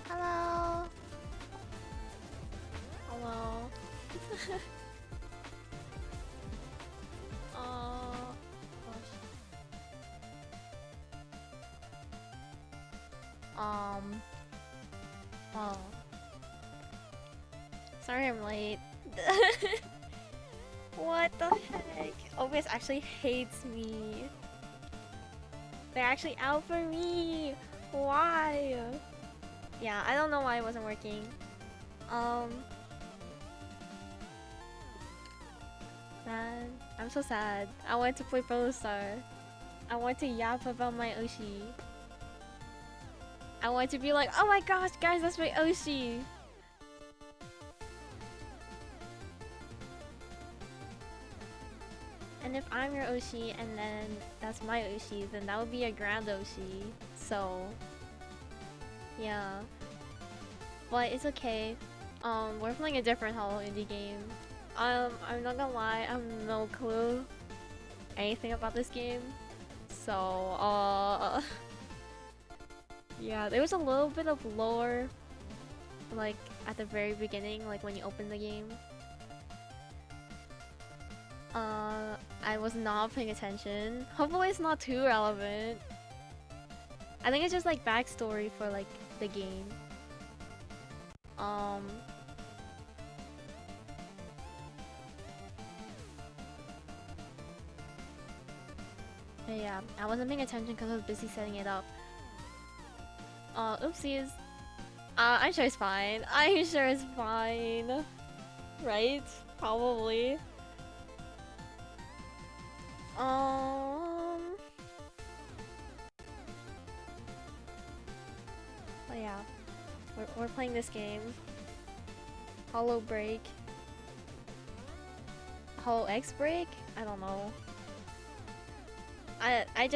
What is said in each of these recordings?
Hello. Hello. Gosh. Oh. Sorry I'm late. What the heck? OBS actually hates me. They're actually out for me. Why? Yeah, I don't know why it wasn't working. Man, I'm so sad. I want to play Protostar. I want to yap about my Oshi. I want to be like, oh my gosh, guys, that's my Oshi. And if I'm your Oshi and then that's my Oshi, then that would be a grand Oshi. So, yeah. But it's okay. We're playing a different Holoindie game. I'm not gonna lie, I have no clue anything about this game. So, yeah, there was a little bit of lore, like, at the very beginning, like when you open the game. I was not paying attention. Hopefully it's not too relevant. I think it's just like backstory for like the game. But yeah, I wasn't paying attention because I was busy setting it up. Oopsies. I'm sure it's fine. I'm sure it's fine. Right? Probably. But yeah, we're playing this game. Holo Break. Holo X Break? I don't know. I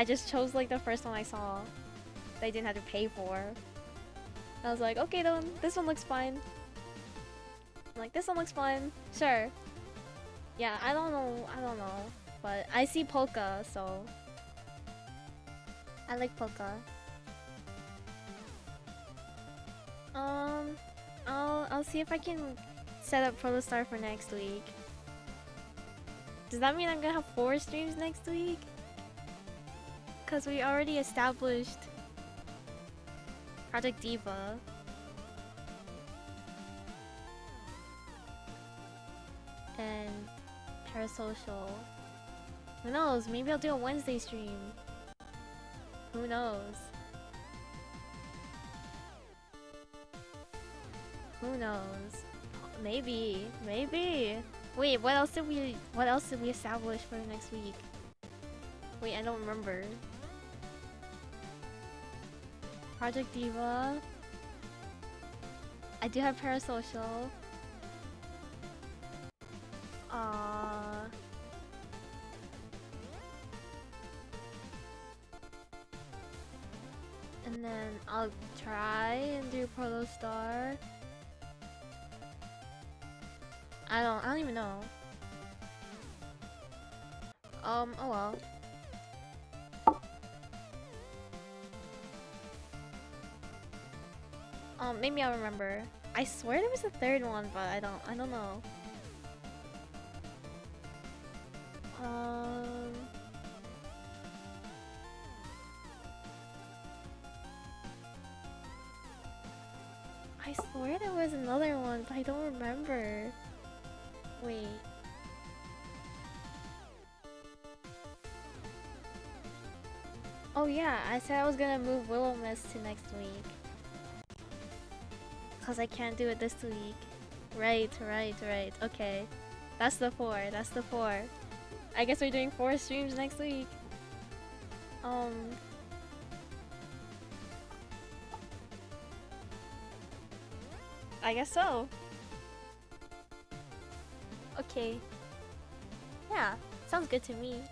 just chose like the first one I saw that I didn't have to pay for. I was like, okay then, this one looks fine. I'm like, this one looks fine. Sure. Yeah, I don't know, but I see Polka, so I like Polka. I'll see if I can set up Protostar for next week. Does that mean I'm gonna have 4 streams next week? Cause we already established Project Diva. And Parasocial. Who knows? Maybe I'll do a Wednesday stream. Who knows? Who knows? Maybe. Wait, what else did we establish for next week? Wait, I don't remember. Project Diva. I do have Parasocial. And then I'll try and do Protostar. I don't even know. Oh well. Maybe I'll remember. I swear there was a third one, but I don't know. I swear there was another one, but I don't remember. Wait. Oh yeah, I said I was gonna move Willow Mist to next week. Cause I can't do it this week. Right. Okay. That's the 4. I guess we're doing 4 streams next week. I guess so. Okay. Yeah, sounds good to me.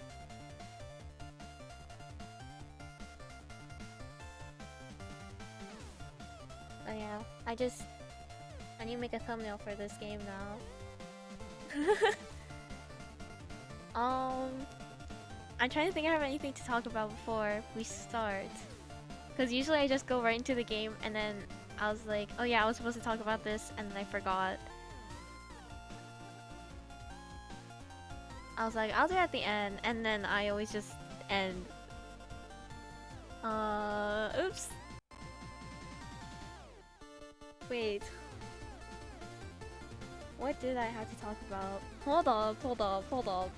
Oh yeah, I need to make a thumbnail for this game now. I'm trying to think if I have anything to talk about before we start. Because usually I just go right into the game and then I was like, oh yeah, I was supposed to talk about this and then I forgot. I was like, I'll do it at the end, and then I always just end. Oops. Wait. What did I have to talk about? Hold up.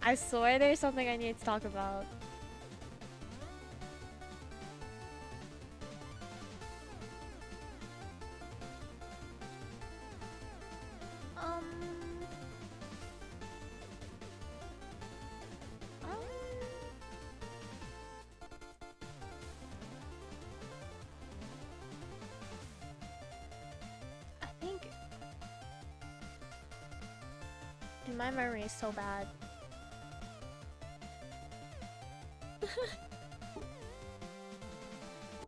I swear there's something I need to talk about. Um, I think... Dude, my memory is so bad.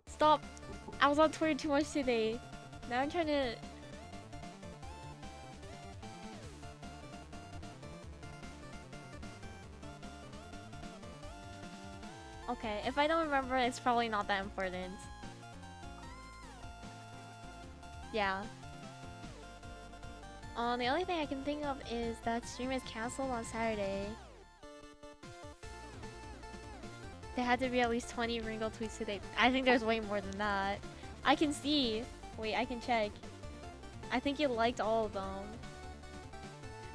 Stop! I was on Twitter too much today. Now I'm trying to... Okay, if I don't remember, it's probably not that important. Yeah. The only thing I can think of is that stream is cancelled on Saturday. There had to be at least 20 Ringo tweets today. I think there's way more than that. I can see. Wait, I can check. I think you liked all of them.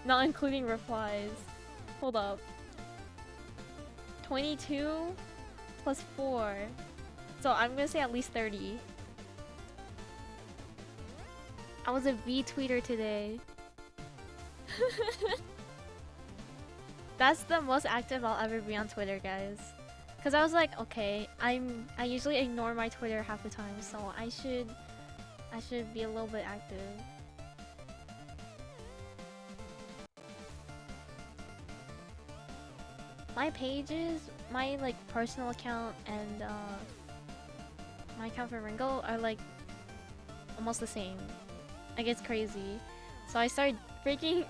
Not including replies. Hold up. 22 plus 4. So I'm gonna say at least 30. I was a V-tweeter today. That's the most active I'll ever be on Twitter, guys. Cause I was like, okay, I usually ignore my Twitter half the time, so I should be a little bit active. My pages, my like personal account and my account for Ringo are like almost the same. Like it's crazy. So I started doom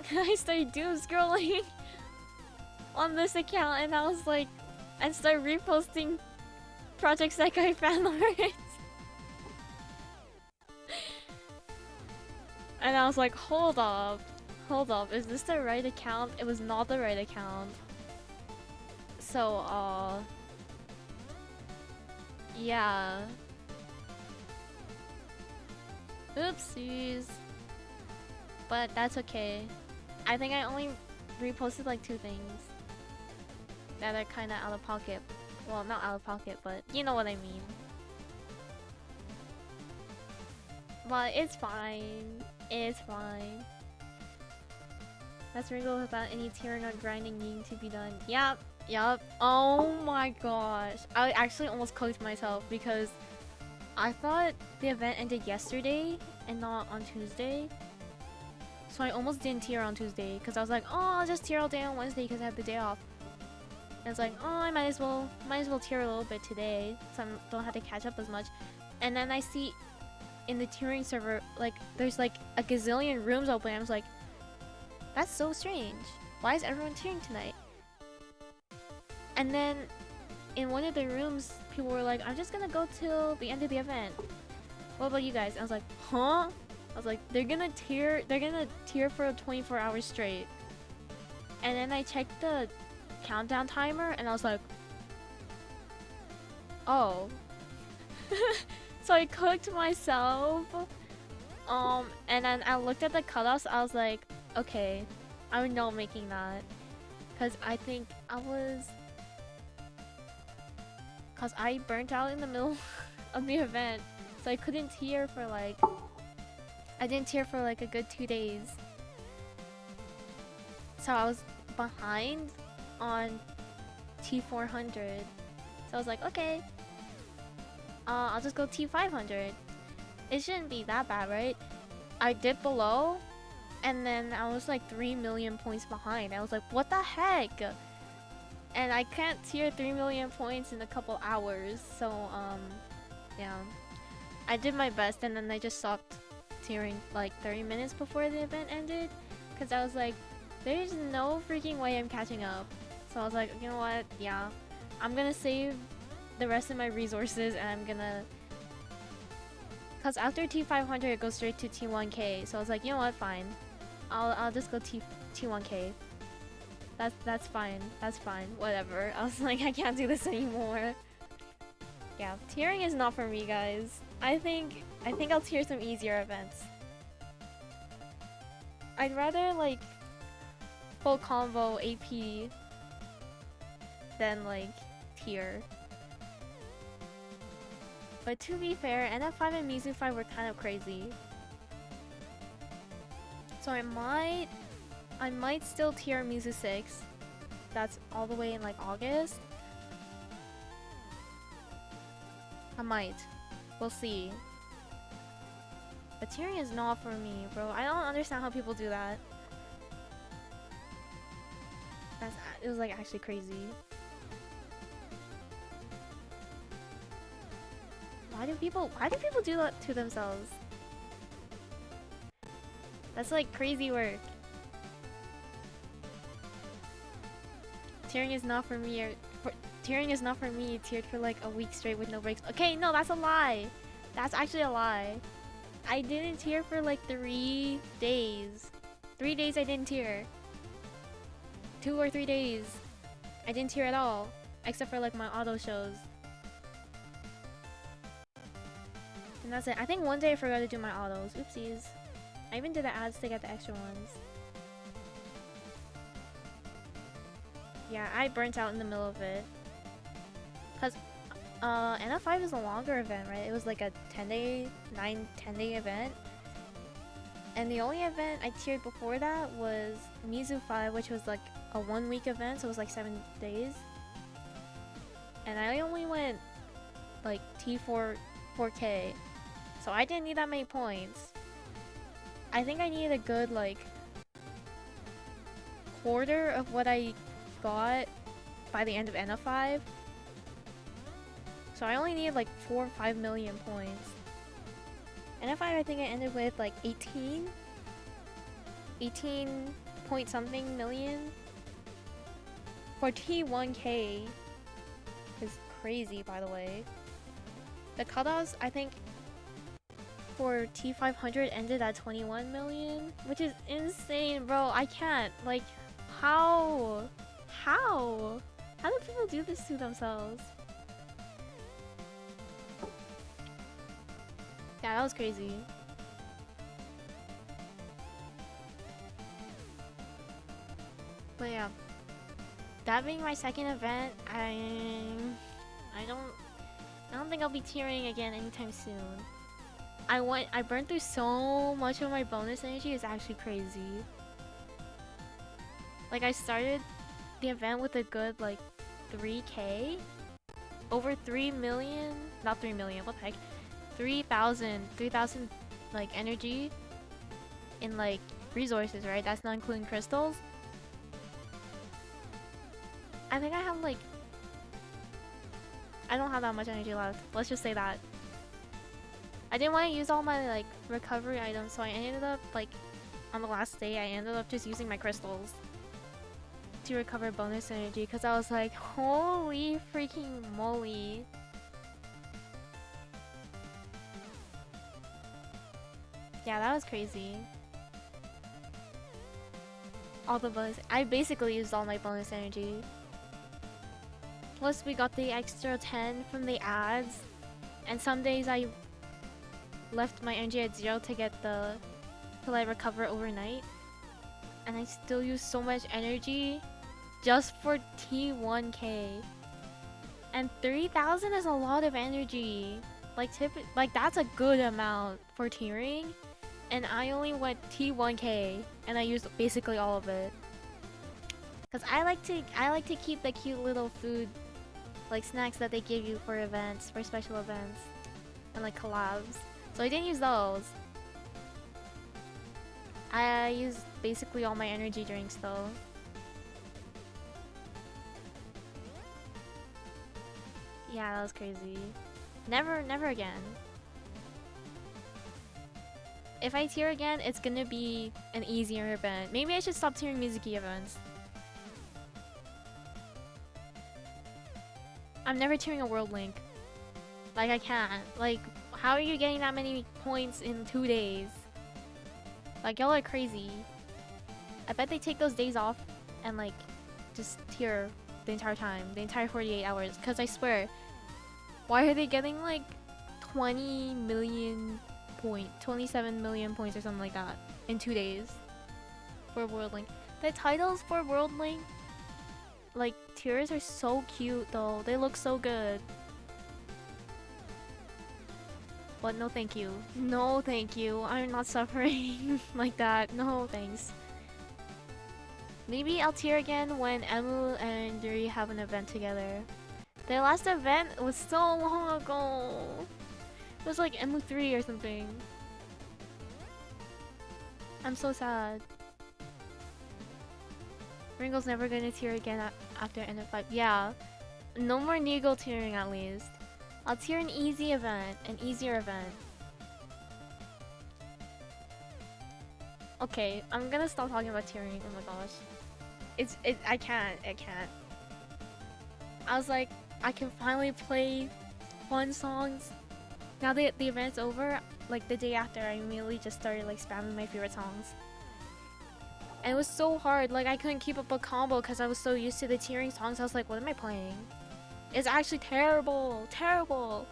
scrolling on this account and I was like, and start reposting Project Sekai fan art. And I was like, hold up, is this the right account? It was not the right account. So, yeah. Oopsies. But that's okay. I think I only reposted like 2 things that are kind of out of pocket. Well, not out of pocket, but you know what I mean. But it's fine. It's fine. That's Ringo without any tearing or grinding needing to be done. Yup. Oh my gosh. I actually almost cooked myself because I thought the event ended yesterday and not on Tuesday. So I almost didn't tear on Tuesday because I was like, oh, I'll just tear all day on Wednesday because I have the day off. And it's like, oh, I might as well tear a little bit today so I don't have to catch up as much. And then I see in the tearing server, like, there's like a gazillion rooms open. I was like, that's so strange. Why is everyone tearing tonight? And then in one of the rooms, people were like, I'm just gonna go till the end of the event. What about you guys? I was like, huh? I was like, they're gonna tear for 24 hours straight. And then I checked the countdown timer and I was like, oh. So I cooked myself. And then I looked at the cutoffs, I was like, okay, I'm not making that. Cause I think cause I burnt out in the middle of the event. So I couldn't tear for like, I didn't tear for like a good 2 days. So I was behind on T400. So I was like, okay, I'll just go T500. It shouldn't be that bad, right? I dipped below and then I was like 3 million points behind. I was like, what the heck? And I can't tier 3 million points in a couple hours. So, yeah. I did my best and then I just stopped tearing like 30 minutes before the event ended. Because I was like, there's no freaking way I'm catching up. So I was like, you know what? Yeah. I'm gonna save the rest of my resources and I'm gonna... Cause after T500 it goes straight to T1K. So I was like, you know what, fine. I'll just go T1K. That's fine. That's fine. Whatever. I was like, I can't do this anymore. Yeah, tiering is not for me, guys. I think I'll tier some easier events. I'd rather like full combo AP than like tier. But to be fair, NF5 and Mizu 5 were kind of crazy. So I might still tier Mizu 6. That's all the way in like August. I might. We'll see. But tiering is not for me, bro. I don't understand how people do that. It was like actually crazy. Why do people do that to themselves? That's like crazy work. Tiering is not for me. Tiering is not for me. Tiered for like a week straight with no breaks. Okay, no, that's a lie. That's actually a lie. I didn't tier for like 3 days. 3 days I didn't tier. 2 or 3 days. I didn't tier at all. Except for like my auto shows. And that's it. I think one day I forgot to do my autos. Oopsies. I even did the ads to get the extra ones. Yeah, I burnt out in the middle of it. Cause NF5 is a longer event, right? It was like a 10-day event. And the only event I tiered before that was Mizu 5, which was like a 1-week event, so it was like 7 days. And I only went like T4K. So I didn't need that many points. I think I needed a good like quarter of what I got by the end of NF5. So I only needed like 4 or 5 million points. NF5 I think I ended with like 18 point something million. For T1K is crazy, by the way. The cutoffs I think for T500 ended at 21 million, which is insane, bro. I can't. Like, how? How do people do this to themselves? Yeah, that was crazy. But yeah, that being my second event, I don't think I'll be tearing again anytime soon. I burned through so much of my bonus energy. It's actually crazy. Like, I started the event with a good like 3k, over 3 million, not 3 million, what the heck, 3,000 like energy in like resources, right? That's not including crystals. I think I have like, I don't have that much energy left. Let's just say that. I didn't want to use all my like recovery items, so I ended up like on the last day I ended up just using my crystals to recover bonus energy because I was like, holy freaking moly. Yeah, that was crazy. All the bonus, I basically used all my bonus energy. Plus we got the extra 10 from the ads, and some days I left my energy at 0 to get till I recover overnight, and I still use so much energy just for T1K. And 3,000 is a lot of energy. Like that's a good amount for tiering, and I only went T1K and I used basically all of it. Cause I like to keep the cute little food like snacks that they give you for events, for special events, and like collabs. So I didn't use those. I used basically all my energy drinks though. Yeah, that was crazy. Never again. If I tier again, it's gonna be an easier event. Maybe I should stop tiering Mizuki events. I'm never tearing a World Link. Like, I can't. Like, how are you getting that many points in 2 days? Like, y'all are crazy. I bet they take those days off and, like, just tier the entire time. The entire 48 hours. Because I swear, why are they getting, like, 20 million 27 million points or something like that in 2 days for World Link? The titles for World Link, like, tiers are so cute, though. They look so good. But no thank you. No thank you. I'm not suffering like that. No thanks. Maybe I'll tier again when Emu and Yuri have an event together. Their last event was so long ago. It was like Emu 3 or something. I'm so sad. Ringo's never gonna tier again after end of 5. Yeah. No more Neagle tiering at least. I'll tier an easy event, an easier event. Okay, I'm gonna stop talking about tiering. Oh my gosh, I can't. I was like, I can finally play fun songs. Now that the event's over, like the day after, I immediately just started like spamming my favorite songs. And it was so hard. Like I couldn't keep up a combo because I was so used to the tiering songs. I was like, what am I playing? It's actually terrible. Terrible.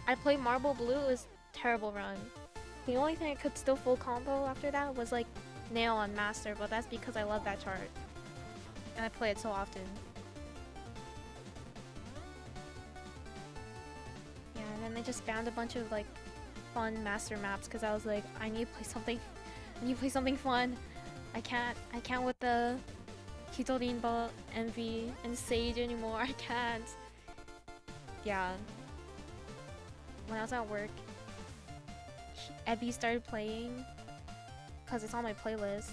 I played Marble Blue. It was terrible run. The only thing I could still full combo after that was like Nail on Master, but that's because I love that chart. And I play it so often. Yeah, and then I just found a bunch of like fun master maps because I was like, I need to play something fun. I can't with the Hitorinba, Envy, and Sage anymore. I can't. Yeah. When I was at work, Ebby started playing because it's on my playlist.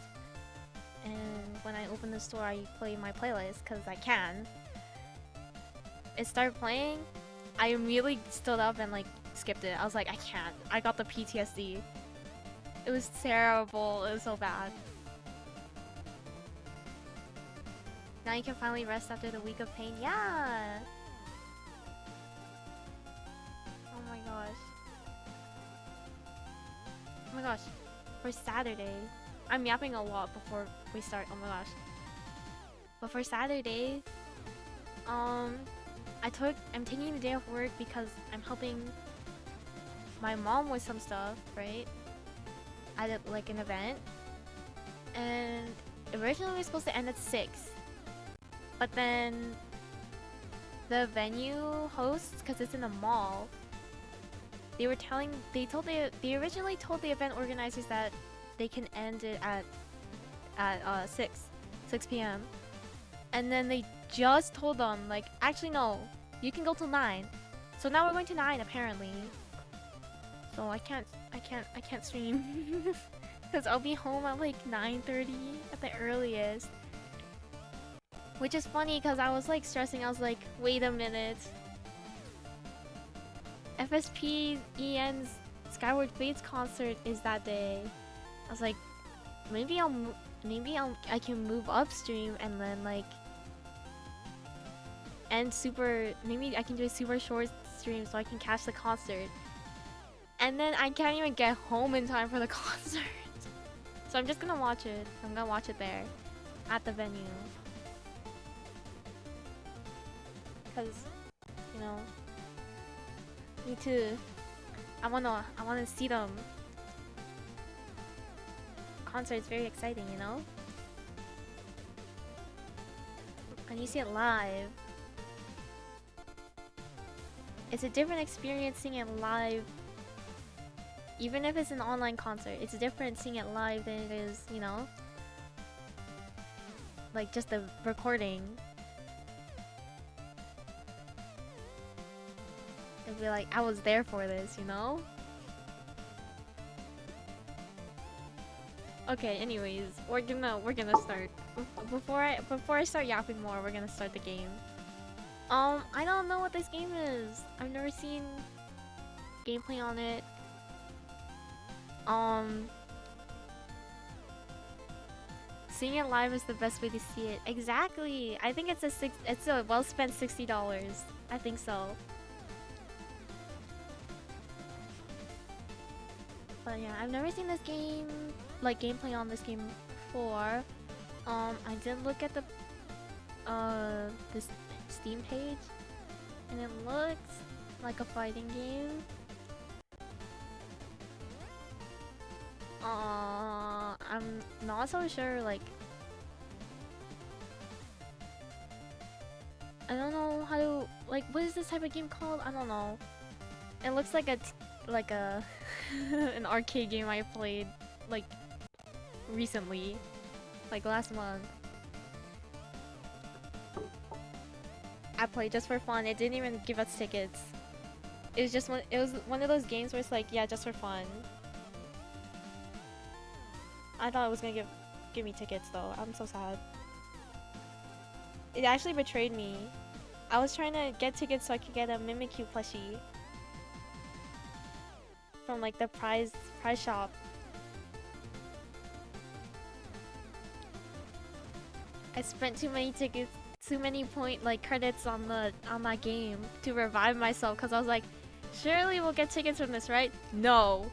And when I open the store, I play my playlist because I can. It started playing. I immediately stood up and like skipped it. I was like, I can't. I got the PTSD. It was terrible. It was so bad. Now you can finally rest after the week of pain. Yeah! Oh my gosh. Oh my gosh. For Saturday. I'm yapping a lot before we start. Oh my gosh. But for Saturday, I'm taking the day off work because I'm helping my mom with some stuff, right? At like an event. And originally we were supposed to end at 6. But then the venue hosts, because it's in a mall, they originally told the event organizers that they can end it at 6 p.m. And then they just told them like, actually no, you can go till 9. So now we're going to 9 apparently. So I can't stream because I'll be home at like 9:30 at the earliest. Which is funny because I was like stressing. I was like, wait a minute. FSP EN's Skyward Fates concert is that day. I was like, maybe I can move upstream and then like maybe I can do a super short stream so I can catch the concert. And then I can't even get home in time for the concert. So I'm just gonna watch it. I'm gonna watch it there at the venue. Cause, you know, I wanna see them. Concert's very exciting, you know? And you see it live. It's a different experience seeing it live. Even if it's an online concert, it's different seeing it live than it is, you know? Like just the recording. It'd be like, I was there for this, you know? Okay, anyways, we're gonna start. Before I start yapping more, we're gonna start the game. I don't know what this game is. I've never seen gameplay on it. Seeing it live is the best way to see it. Exactly. I think it's a well spent $60. I think so. But yeah, I've never seen this game, like gameplay on this game before. I did look at this Steam page, and it looks like a fighting game. I'm not so sure, like, I don't know how to, like, what is this type of game called? I don't know. It looks like a an arcade game I played, like, recently, like last month. I played just for fun. It didn't even give us tickets. It was one of those games where it's like, yeah, just for fun. I thought it was gonna give me tickets though. I'm so sad. It actually betrayed me. I was trying to get tickets so I could get a Mimikyu plushie from like the prize shop. I spent too many tickets, too many credits on that game to revive myself because I was like, surely we'll get tickets from this, right? No.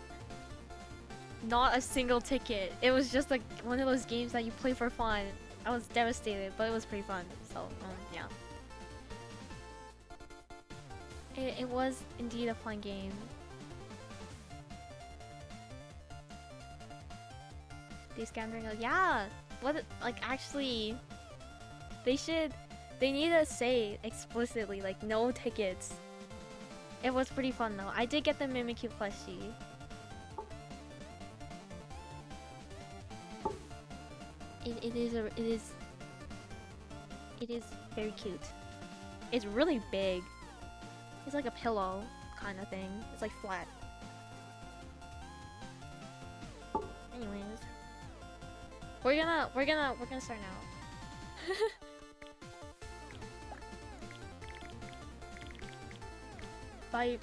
Not a single ticket. It was just like one of those games that you play for fun. I was devastated, but it was pretty fun. So, yeah. It was indeed a fun game. These scammers, yeah. What, like, actually, they need to say explicitly, like, no tickets. It was pretty fun though. I did get the Mimikyu plushie. It is very cute. It's really big. It's like a pillow kind of thing. It's like flat. Anyways, we're gonna start now. By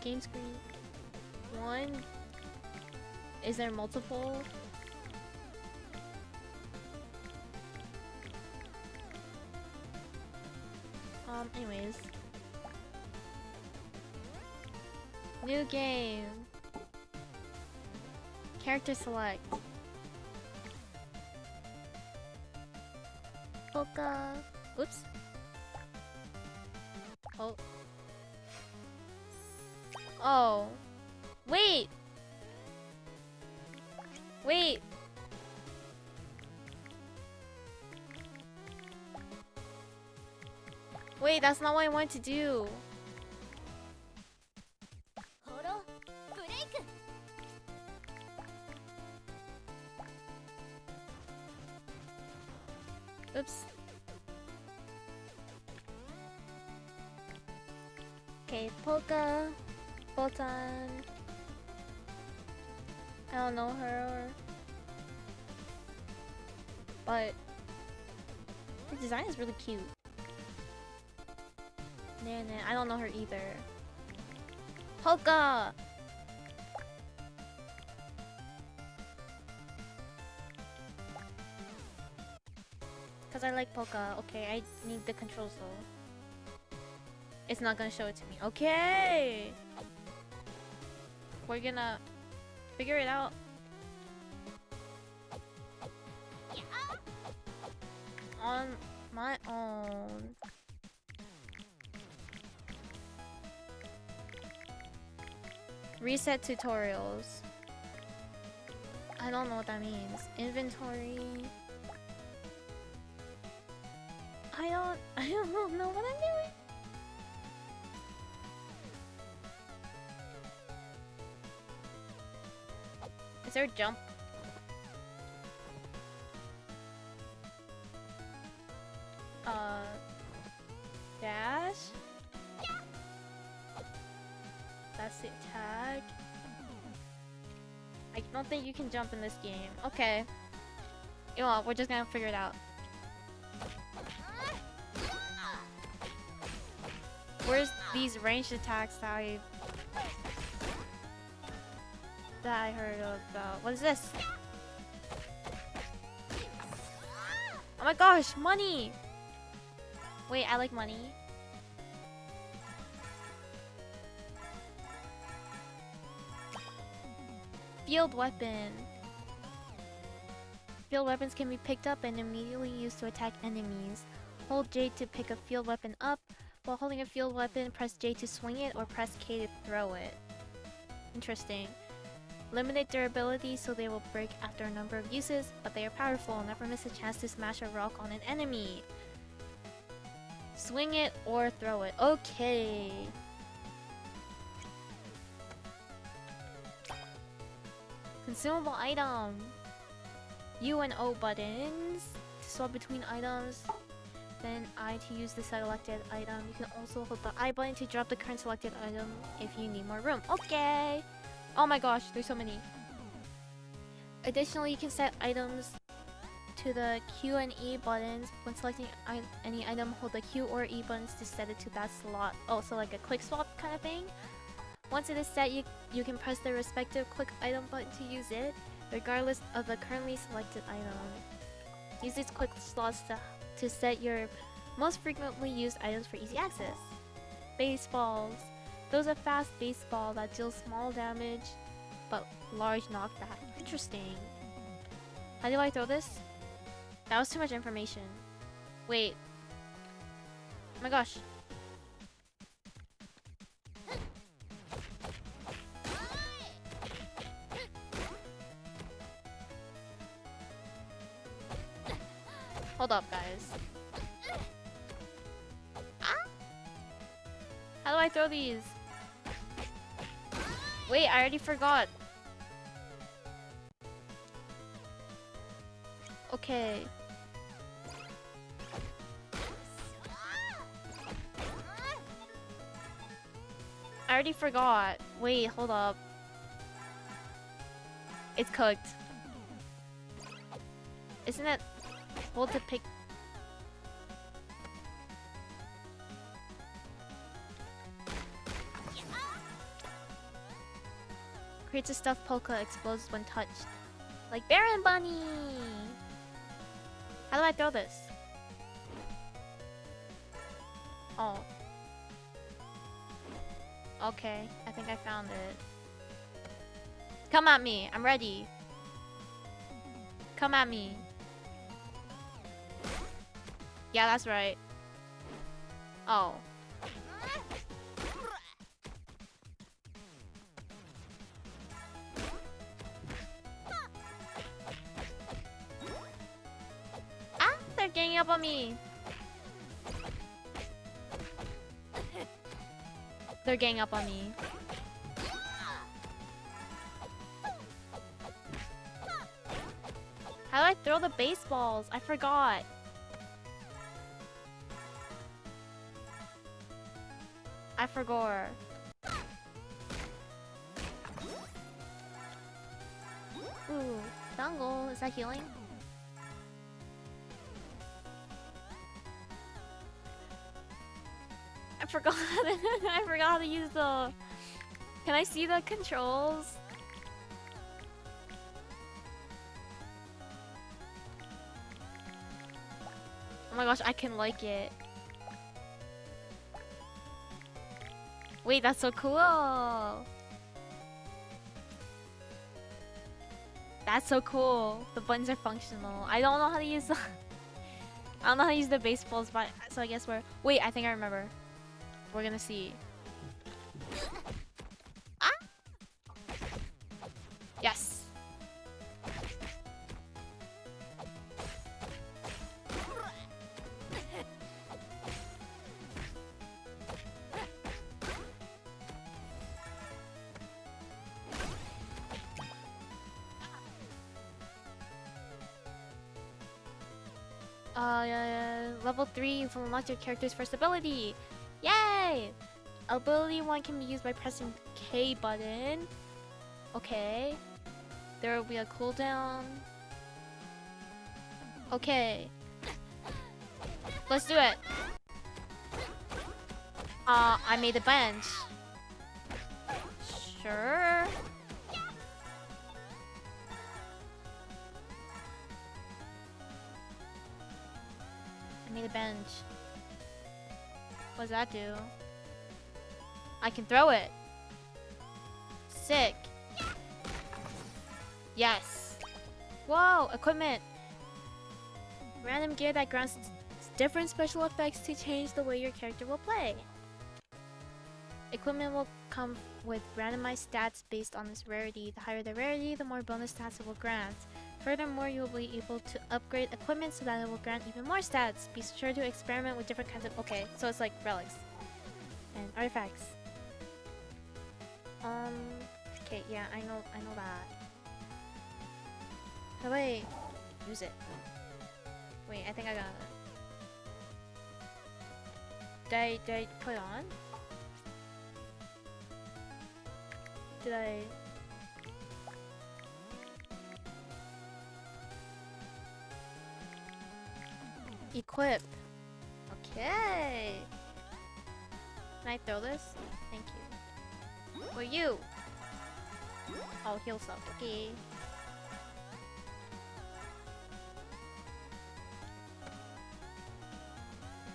game screen 1. Is there multiple? Anyways. New game. Character select. Polka. Oops. Oh. Oh. Wait! Wait! Wait, that's not what I wanted to do. Holo Break. Oops. Okay, Polka. Botan. I don't know her. But the design is really cute. Nah, I don't know her either. Polka! Cause I like Polka. Okay, I need the controls though. It's not gonna show it to me. Okay! We're gonna figure it out. On my own. Reset tutorials. I don't know what that means. Inventory. I don't know what I'm doing. Is there a jump? Dash? That's the attack. I don't think you can jump in this game. Okay. You know what, we're just gonna figure it out. Where's these ranged attacks that that I heard about. What is this? Oh my gosh, money! Wait, I like money. Field weapon. Field weapons can be picked up and immediately used to attack enemies. Hold J to pick a field weapon up. While holding a field weapon, press J to swing it or press K to throw it. Interesting. Limited durability, so they will break after a number of uses, but they are powerful. Never miss a chance to smash a rock on an enemy. Swing it or throw it. Okay. Consumable item. U and O buttons to swap between items. Then I to use the selected item. You can also hold the I button to drop the current selected item if you need more room. Okay. Oh my gosh, there's so many. Additionally, you can set items to the Q and E buttons. When selecting any item, hold the Q or E buttons to set it to that slot. Oh, so like a quick swap kind of thing. Once it is set, you can press the respective click item button to use it, regardless of the currently selected item. Use these quick slots to set your most frequently used items for easy access. Baseballs. Those are fast baseball that deal small damage but large knockback. Interesting. How do I throw this? That was too much information. Wait. Oh my gosh. Hold up, guys. Ah? How do I throw these? Wait, I already forgot. Okay. I already forgot. Wait, hold up. It's cooked. Isn't it? Hold to pick. Creates a stuffed polka, explodes when touched. Like Baron Bunny! How do I throw this? Oh. Okay, I think I found it. Come at me, I'm ready. Come at me. Yeah, that's right. Oh. Ah, they're ganging up on me. They're ganging up on me. How do I throw the baseballs? I forgot. I forgot. Ooh, Dangle, is that healing? I forgot. I forgot how to use the. Can I see the controls? Oh my gosh, I can like it. Wait, that's so cool. That's so cool. The buttons are functional. I don't know how to use the I don't know how to use the baseballs, but so I guess we're. Wait, I think I remember. We're gonna see. Ah! Yes. Level 3, you've unlocked your character's first ability. Yay! Ability 1 can be used by pressing K button. Okay. There will be a cooldown. Okay. Let's do it. I made a bench. Sure. made a bench. What does that do? I can throw it. Sick. Yes. Whoa, equipment. Random gear that grants different special effects to change the way your character will play. Equipment will come with randomized stats based on its rarity. The higher the rarity, the more bonus stats it will grant. Furthermore, you will be able to upgrade equipment so that it will grant even more stats. Be sure to experiment with different kinds of... Okay, so it's like relics. And artifacts. Okay, yeah, I know that. How do I use it? Wait, I think I got it. Did I put it on? Did I... Equip. Okay. Can I throw this? Thank you. For you. Oh, heal stuff. Okay.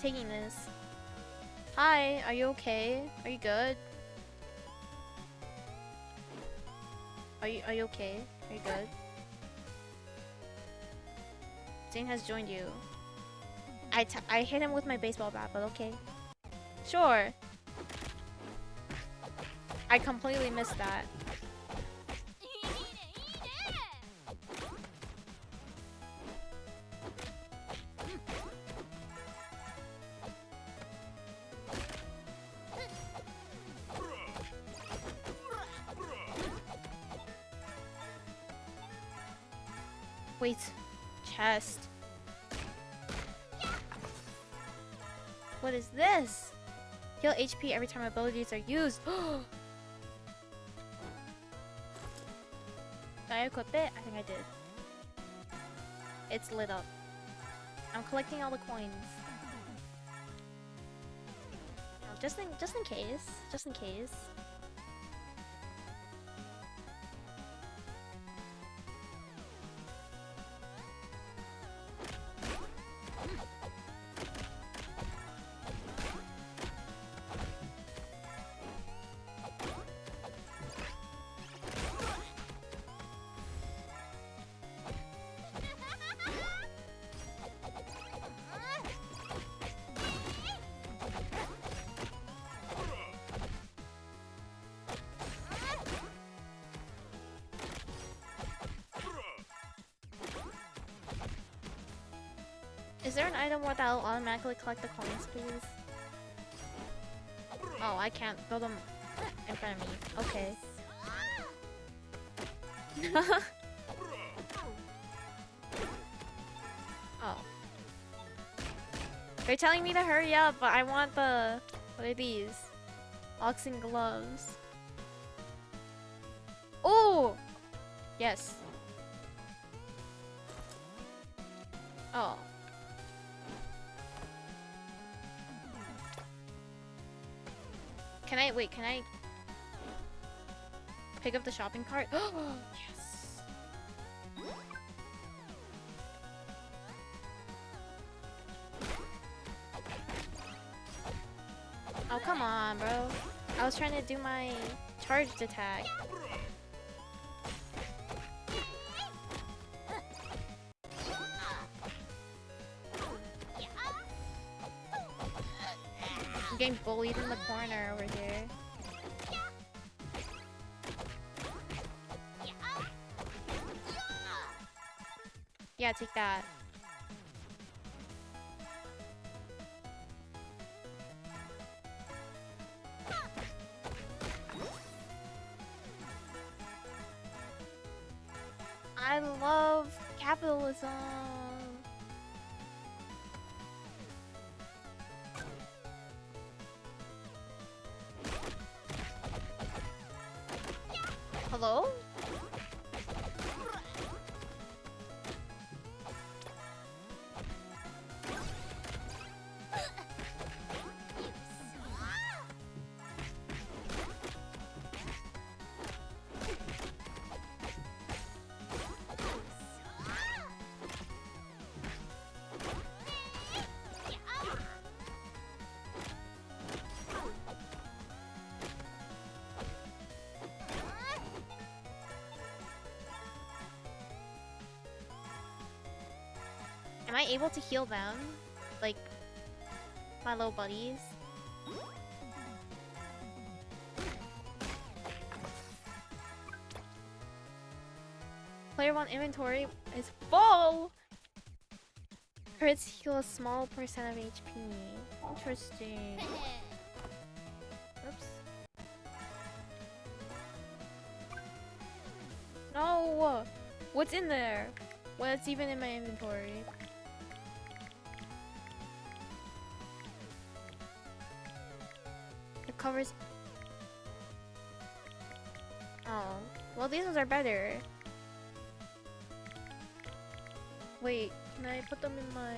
Taking this. Hi, are you okay? Are you good? Are you okay? Are you good? Zane has joined you. I hit him with my baseball bat, but okay. Sure. I completely missed that. Wait. Chest. What is this? Heal HP every time abilities are used. Did I equip it? I think I did. It's lit up. I'm collecting all the coins. Just in case. Just in case. Is there an item where that'll automatically collect the coins, please? Oh, I can't throw them in front of me. Okay. Oh. They're telling me to hurry up, but I want the... What are these? Oxen gloves. Oh! Yes. Oh. Can I pick up the shopping cart? Yes! Oh, come on, bro. I was trying to do my charged attack. I'm getting bullied in the corner over here. Yeah, take that. I love capitalism. Hello? Am I able to heal them? Like, my little buddies? Player 1 inventory is full! Crits heal a small percent of HP. Interesting. Oops. No! What's in there? What's even in my inventory? It covers... Oh. Well, these ones are better. Wait, can I put them in my...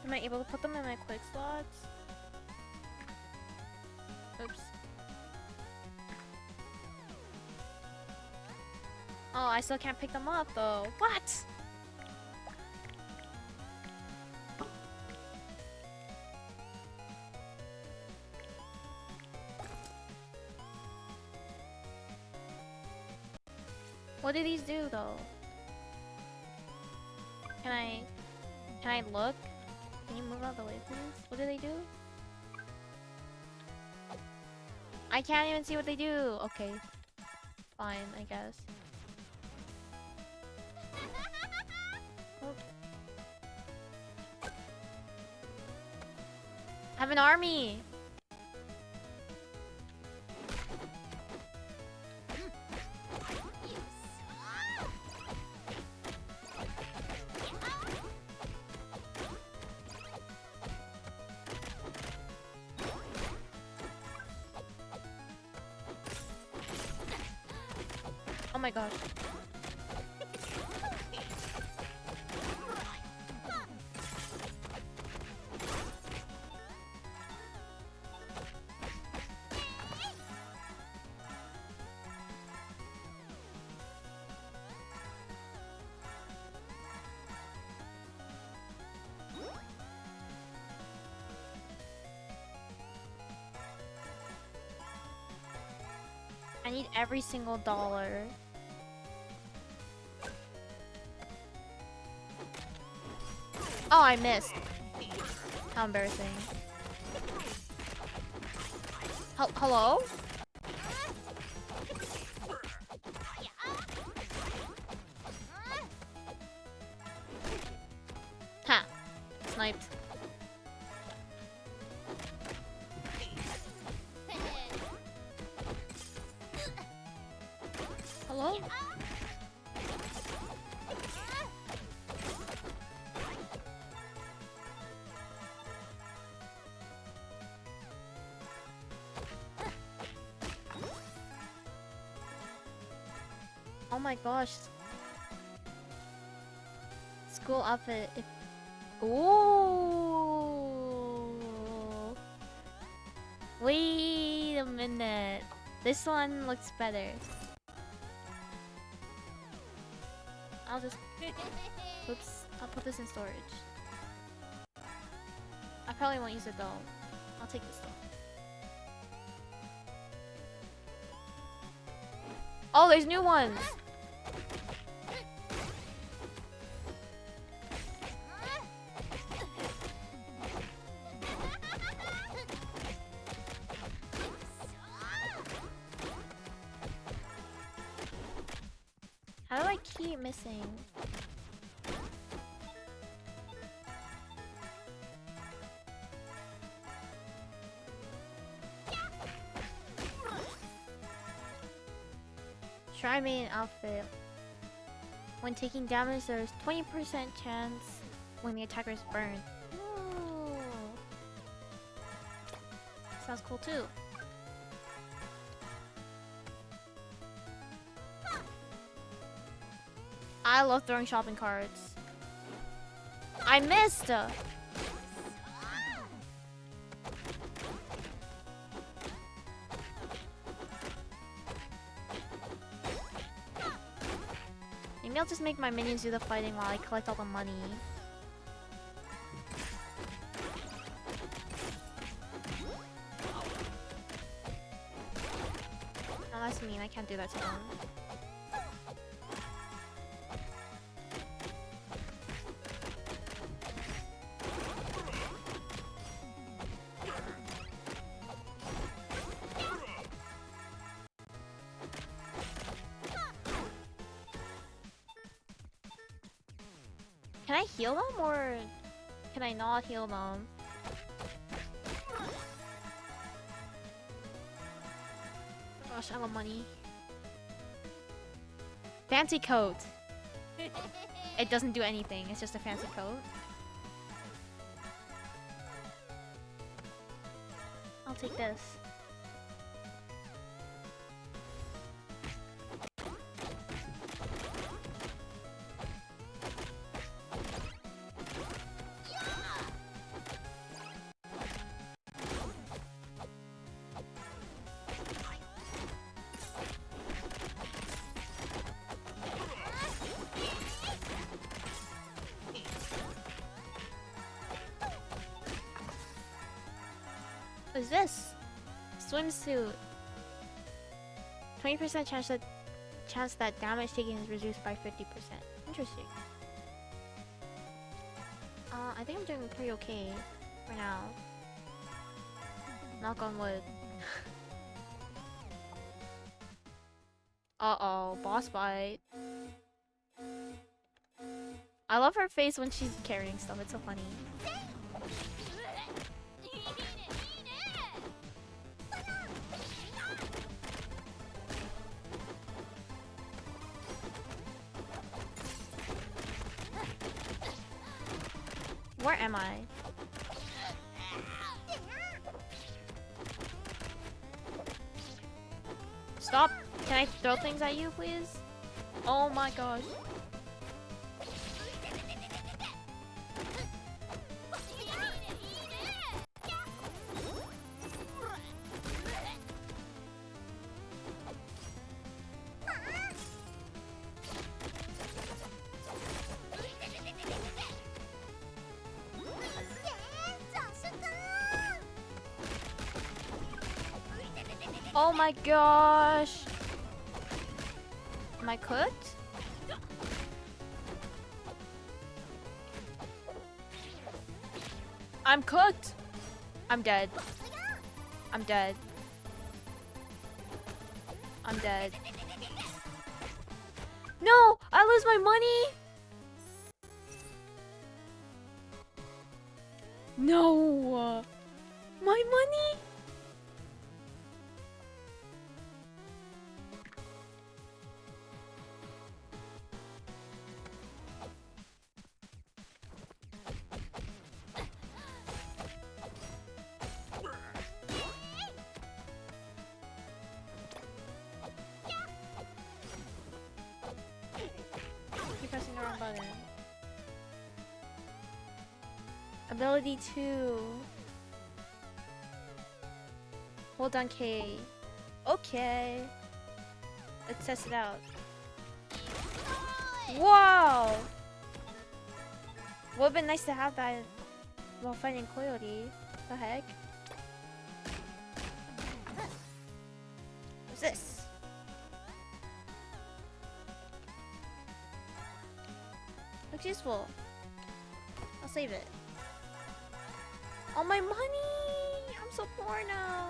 Am I able to put them in my quick slots? Oops. Oh, I still can't pick them up though. What? What do these do though? Can I look? Can you move out of the way, please? What do they do? I can't even see what they do. Okay. Fine, I guess. Oh. I have an army! Oh my gosh. I need every single dollar. Oh, I missed. How embarrassing. Hello? Ha! Sniped. Hello? Oh my gosh. School outfit. Ooh. Wait a minute. This one looks better. I'll just... Oops. I'll put this in storage. I probably won't use it though. I'll take this though. Oh, there's new ones! How do I keep missing? Try main outfit. When taking damage, there's 20% chance when the attacker is burned. Ooh. Sounds cool too. I love throwing shopping carts. I missed! Maybe I'll just make my minions do the fighting while I collect all the money. that's mean. I can't do that to them. Can I heal them or can I not heal them? Gosh, I love money. Fancy coat. It doesn't do anything. It's just a fancy coat. I'll take this. What is this? Swimsuit. 20% chance that damage taken is reduced by 50%. Interesting. I think I'm doing pretty okay for now. Knock on wood. Uh-oh, boss fight. I love her face when she's carrying stuff. It's so funny. Where am I? Stop! Can I throw things at you, please? Oh my gosh. Oh my gosh! Am I cooked? I'm cooked! I'm dead. I'm dead. I'm dead. No! I lose my money! No! My money! Keep pressing the wrong button. Ability 2. Hold on K. Okay. Let's test it out. Whoa! Would've been nice to have that while fighting Coyote. The heck? What's this? Looks useful. I'll save it. All my money! I'm so poor now.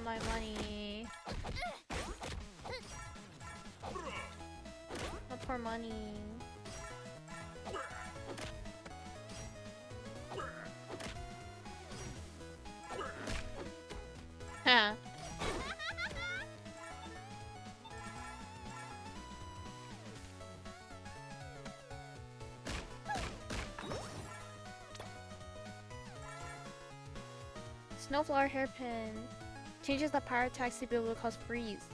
My money. My poor money. Huh. Snowflower hairpin. Changes the power attacks to be able to cause freeze.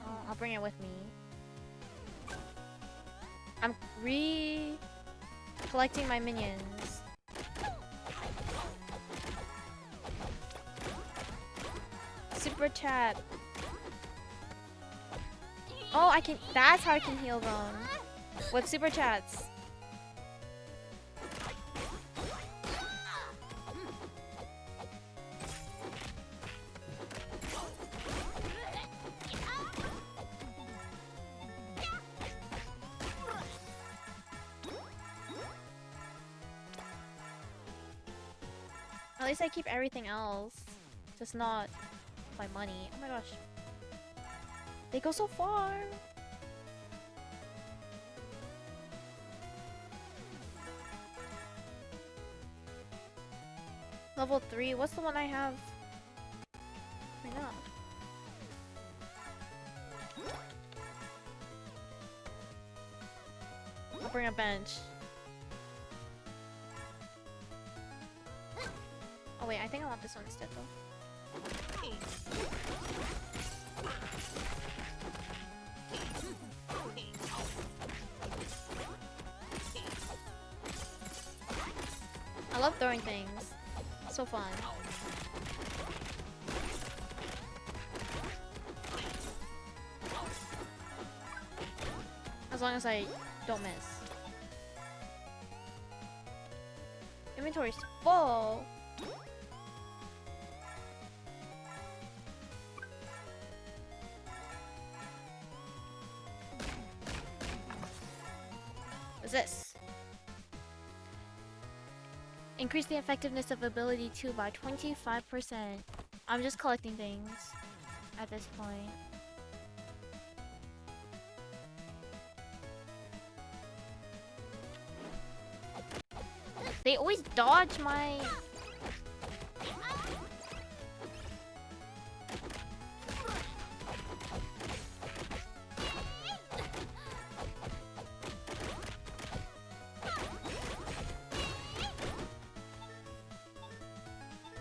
Oh, I'll bring it with me. I'm collecting my minions. Super chat. Oh, I can. That's how I can heal them. With super chats. At least I keep everything else. Just not my money. Oh my gosh. They go so far. Level 3. What's the one I have right now? I'll bring a bench. Oh wait, I think I want this one instead though. I love throwing things. So fun. As long as I don't miss. Inventory's full. What's this? Increase the effectiveness of ability 2 by 25%. I'm just collecting things at this point. They always dodge my...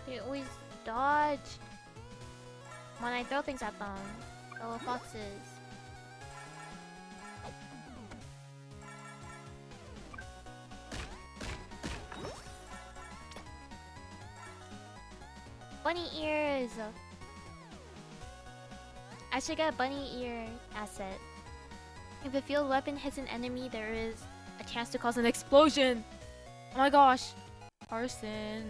They always dodge when I throw things at them. The little foxes. Bunny ears! I should get a bunny ear asset. If a field weapon hits an enemy, there is a chance to cause an explosion! Oh my gosh! Arson.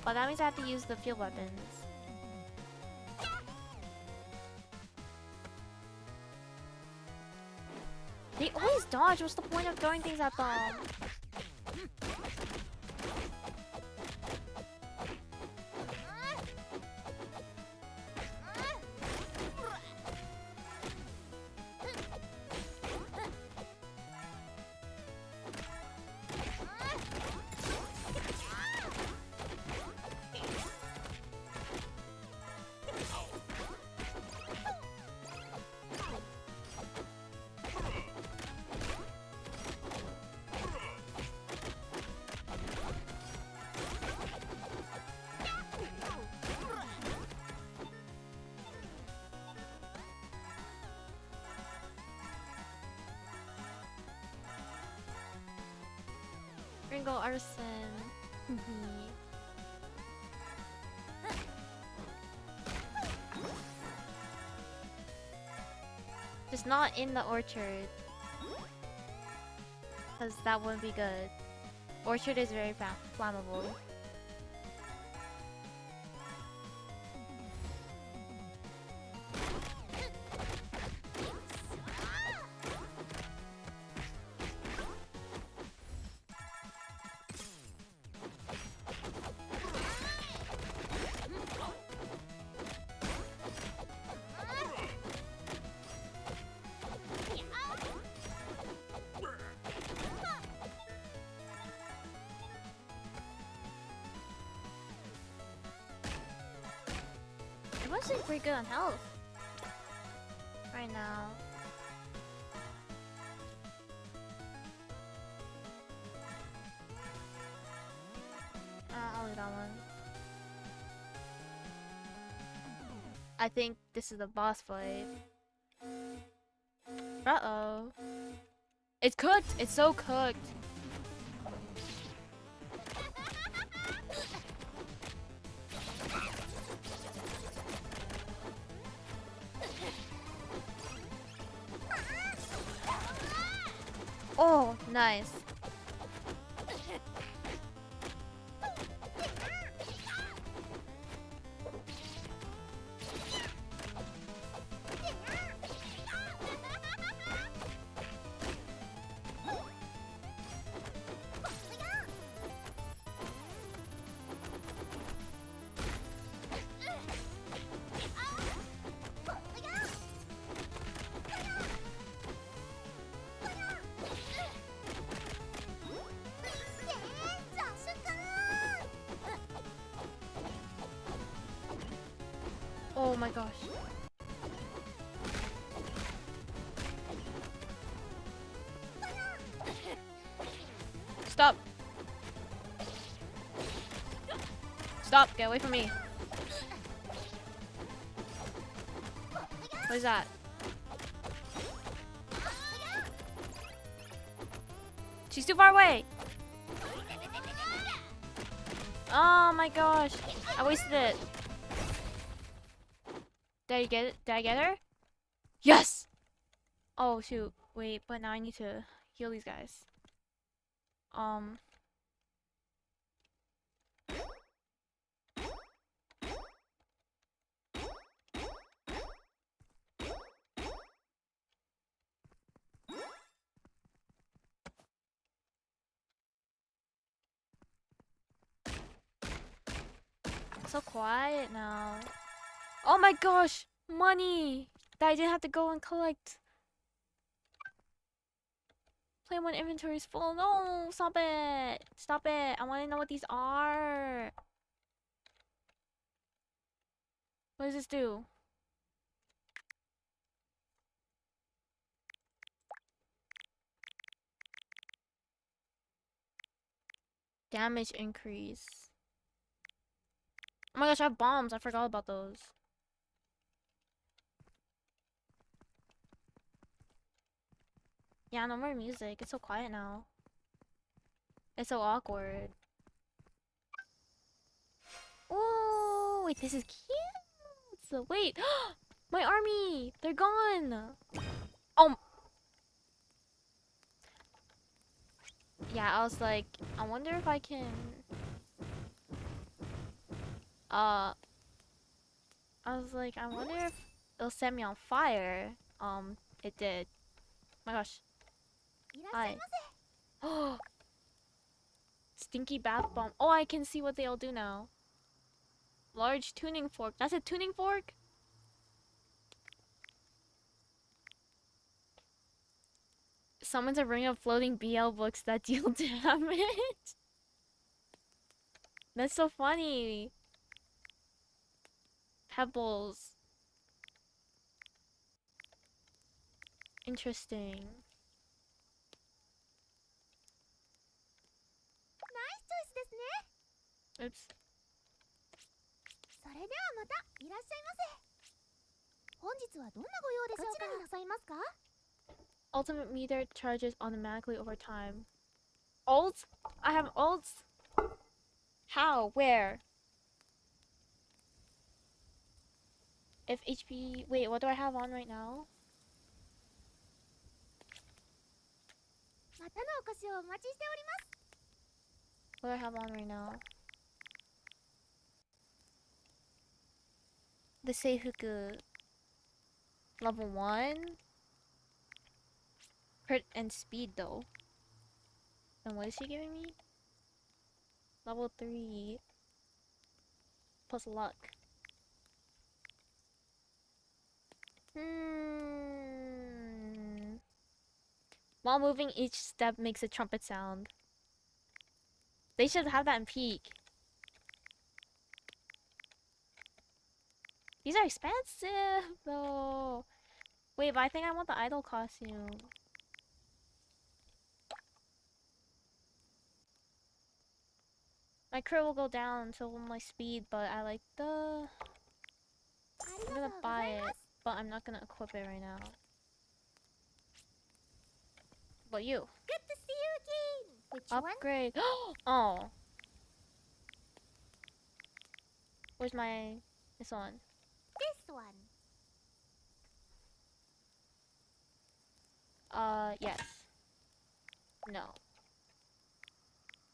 But that means I have to use the field weapons. They always dodge. What's the point of throwing things at them? Ringo Arson. Just not in the orchard. Because that wouldn't be good. Orchard is very flammable. Everyone's doing pretty good on health right now. I'll do that one. I think this is the boss fight. Uh-oh. It's cooked! It's so cooked! Oh, nice. Oh my gosh. Stop. Stop, get away from me. What is that? She's too far away. Oh my gosh. I wasted it. Did I get it? Did I get her? Yes! Oh shoot. Wait, but now I need to heal these guys. So quiet now. Oh my gosh! Money! That I didn't have to go and collect. Play when inventory is full. No! Stop it! Stop it! I want to know what these are. What does this do? Damage increase. Oh my gosh, I have bombs. I forgot about those. Yeah, no more music. It's so quiet now. It's so awkward. Oh, wait, this is cute. So wait, my army. They're gone. Oh. Yeah, I was like, I wonder if I can. I was like, I wonder if it'll set me on fire. It did. My gosh. Hi. Oh, stinky bath bomb. Oh, I can see what they all do now. Large tuning fork. That's a tuning fork? Summons a ring of floating BL books that deal damage. That's so funny. Pebbles. Interesting. Oops. Ultimate meter charges automatically over time. Ult? I have ults? How? Where? If HP... Wait, what do I have on right now? What do I have on right now? The Seifuku. Level 1? Crit and speed though. And what is she giving me? Level 3. Plus luck. While moving, each step makes a trumpet sound. They should have that in Peak. These are expensive though. Wait, but I think I want the idol costume. My crit will go down until my speed, but I like the... I'm gonna buy it, but I'm not gonna equip it right now. But you. Good to see you again. Which one? Upgrade. Oh. Where's my... This one? This one. Yes. No.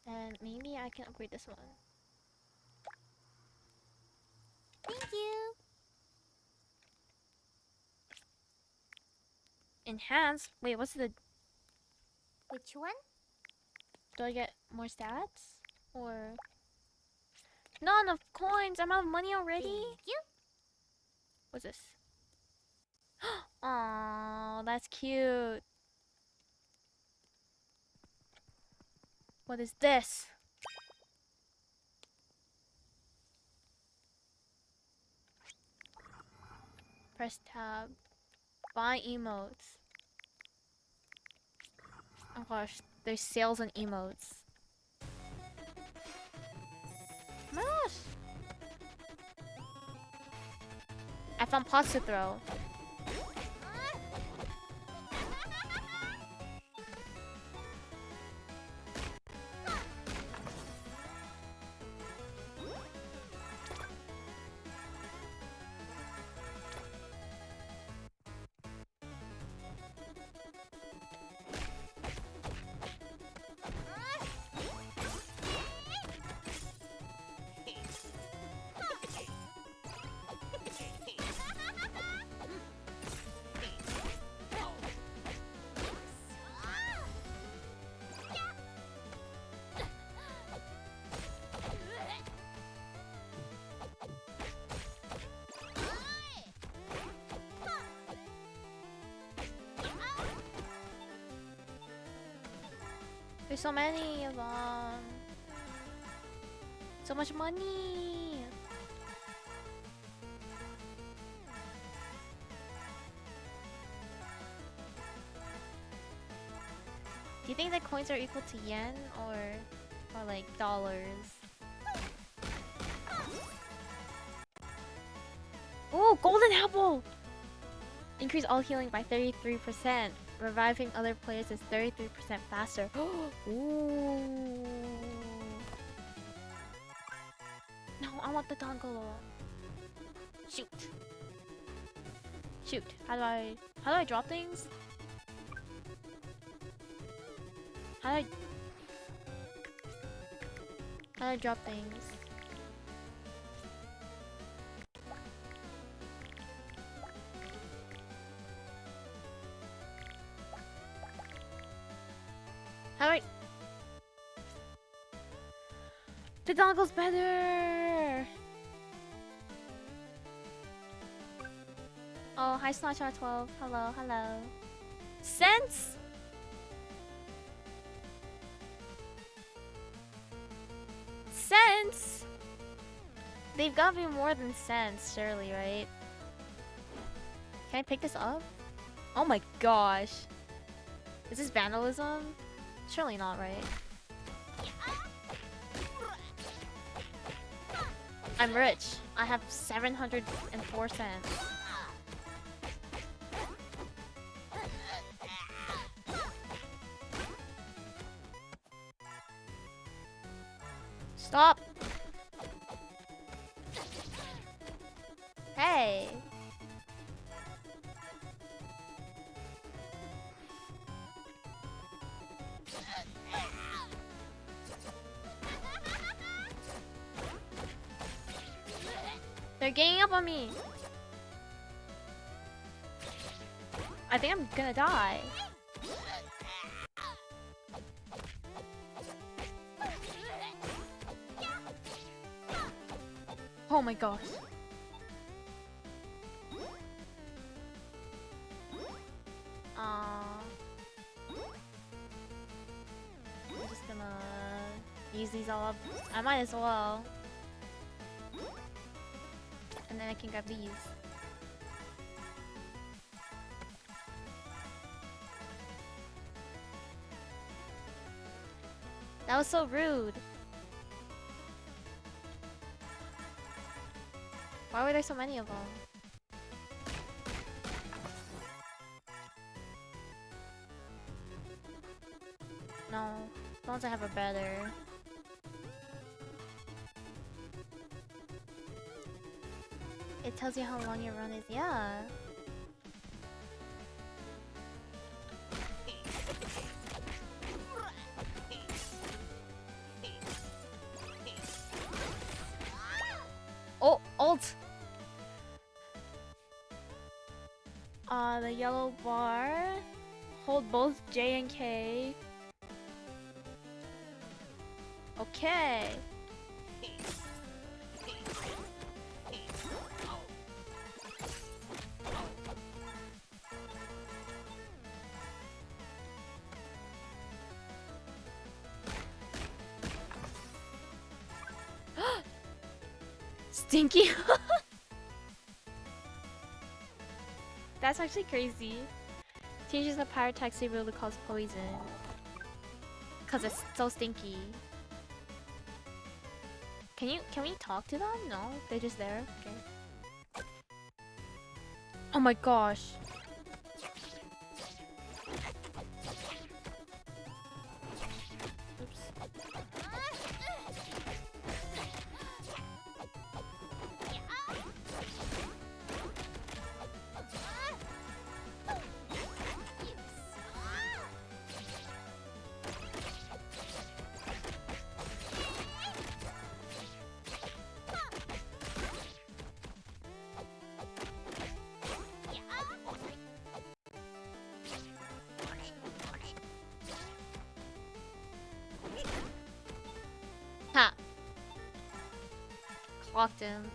And maybe I can upgrade this one. Thank you. Enhance? Wait, what's the... Which one? Do I get more stats? Or... Not enough coins! I'm out of money already? Thank you. What's this? Aww, that's cute. What is this? Press tab. Buy emotes. Oh gosh, there's sales on emotes. Oh my gosh! I found pots to throw. There's so many of them. So much money. Do you think the coins are equal to yen or like dollars? Oh, golden apple! Increase all healing by 33%. Reviving other players is 33% faster. Ooh. No, I want the dongle. Shoot. Shoot. How do I drop things? How do I drop things? How do I... The dongle's better! Oh, hi Snatchar12. Hello, hello. Cents? Cents? They've got to be more than cents, surely, right? Can I pick this up? Oh my gosh. Is this vandalism? Surely not, right? I'm rich. I have 704 cents. Stop! Hey! They're ganging up on me! I think I'm gonna die. Oh my gosh. I'm just gonna use these all up. I might as well. And then I can grab these. That was so rude. Why were there so many of them? ones I have are better. It tells you how long your run is. Yeah. Oh, alt. The yellow bar. Hold both J and K. Okay. Stinky. That's actually crazy. Changes the power attack to be able to cause poison. Cause it's so stinky. Can we talk to them? No, they're just there. Okay. Oh my gosh. Oops. Ha! Clocked him.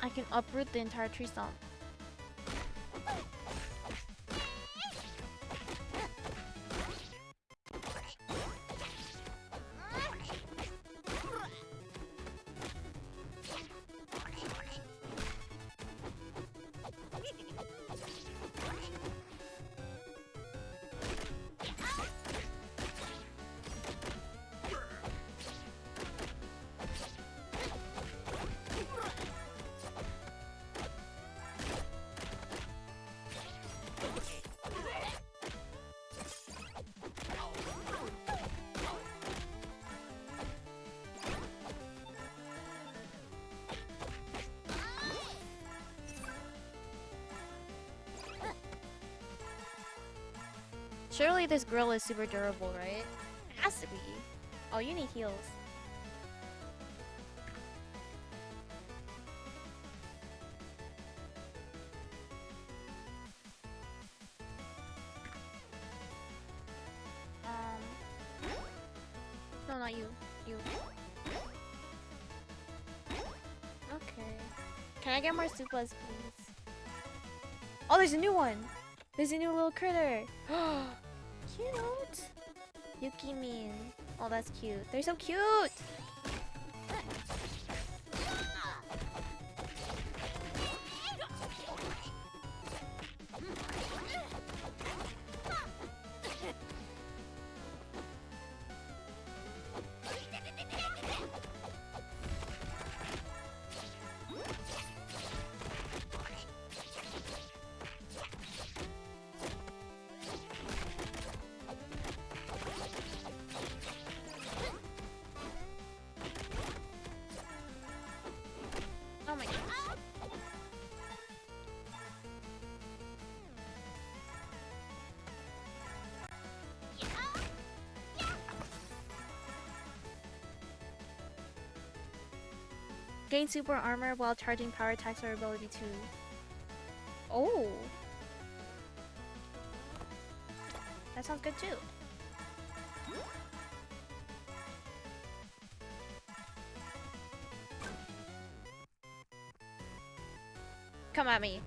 I can uproot the entire tree stump. Surely this grill is super durable, right? It has to be. Oh, you need heals. No, not you. You. Okay. Can I get more supas, please? Oh, there's a new one! There's a new little critter! Cute! Yuki mean. Oh, that's cute. They're so cute! Oh my gosh. Gain super armor while charging power attacks or ability too. Oh. That sounds good too. Come at me.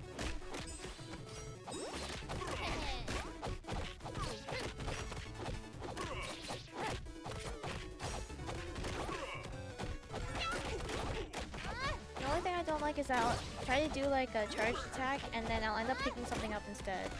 The only thing I don't like is that I'll try to do like a charged attack and then I'll end up picking something up instead.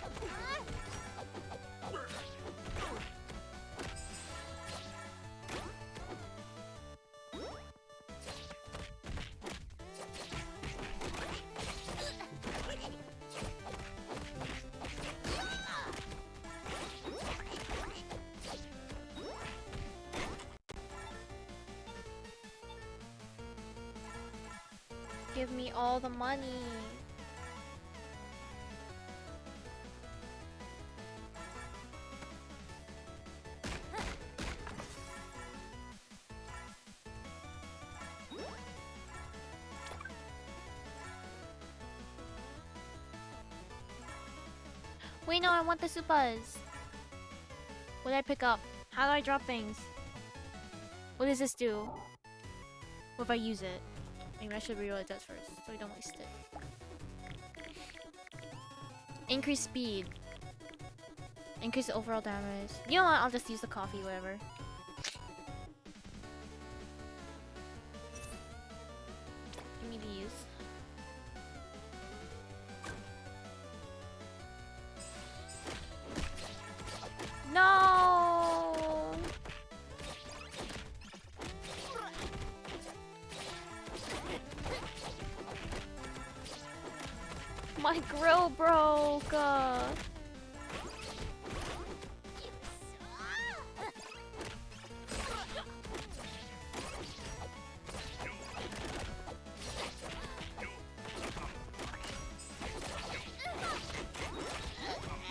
give me all the money. Wait, no, I want the Supas. What did I pick up? How do I drop things? What does this do? What if I use it? Maybe I should read what it does first, so we don't waste it. Increase speed. Increase overall damage. You know what? I'll just use the coffee, whatever. Give me these. No! My grill broke!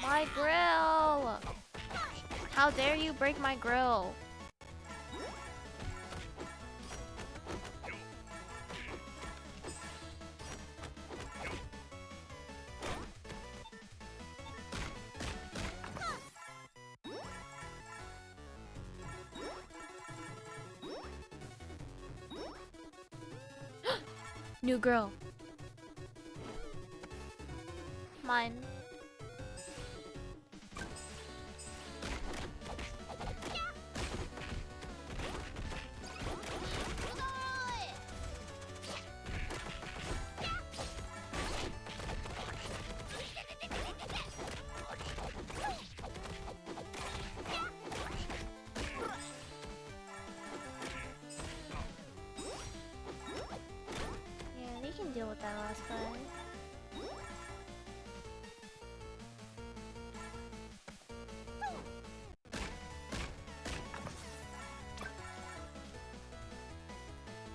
My grill! How dare you break my grill? New girl. Mine. Yeah, they can deal with that last fight.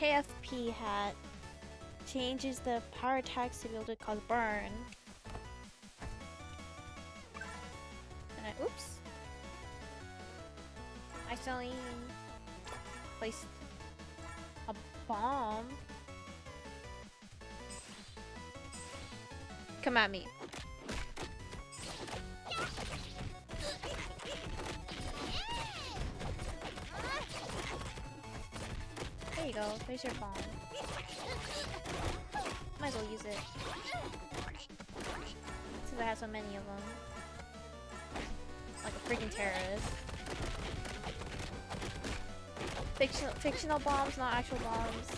KFP hat changes the power attacks to be able to cause burn. And I, oops. I accidentally placed a bomb. Come at me. There you go. There's your bomb. Might as well use it. Since I have so many of them. Like a freaking terrorist. Fictional bombs, not actual bombs.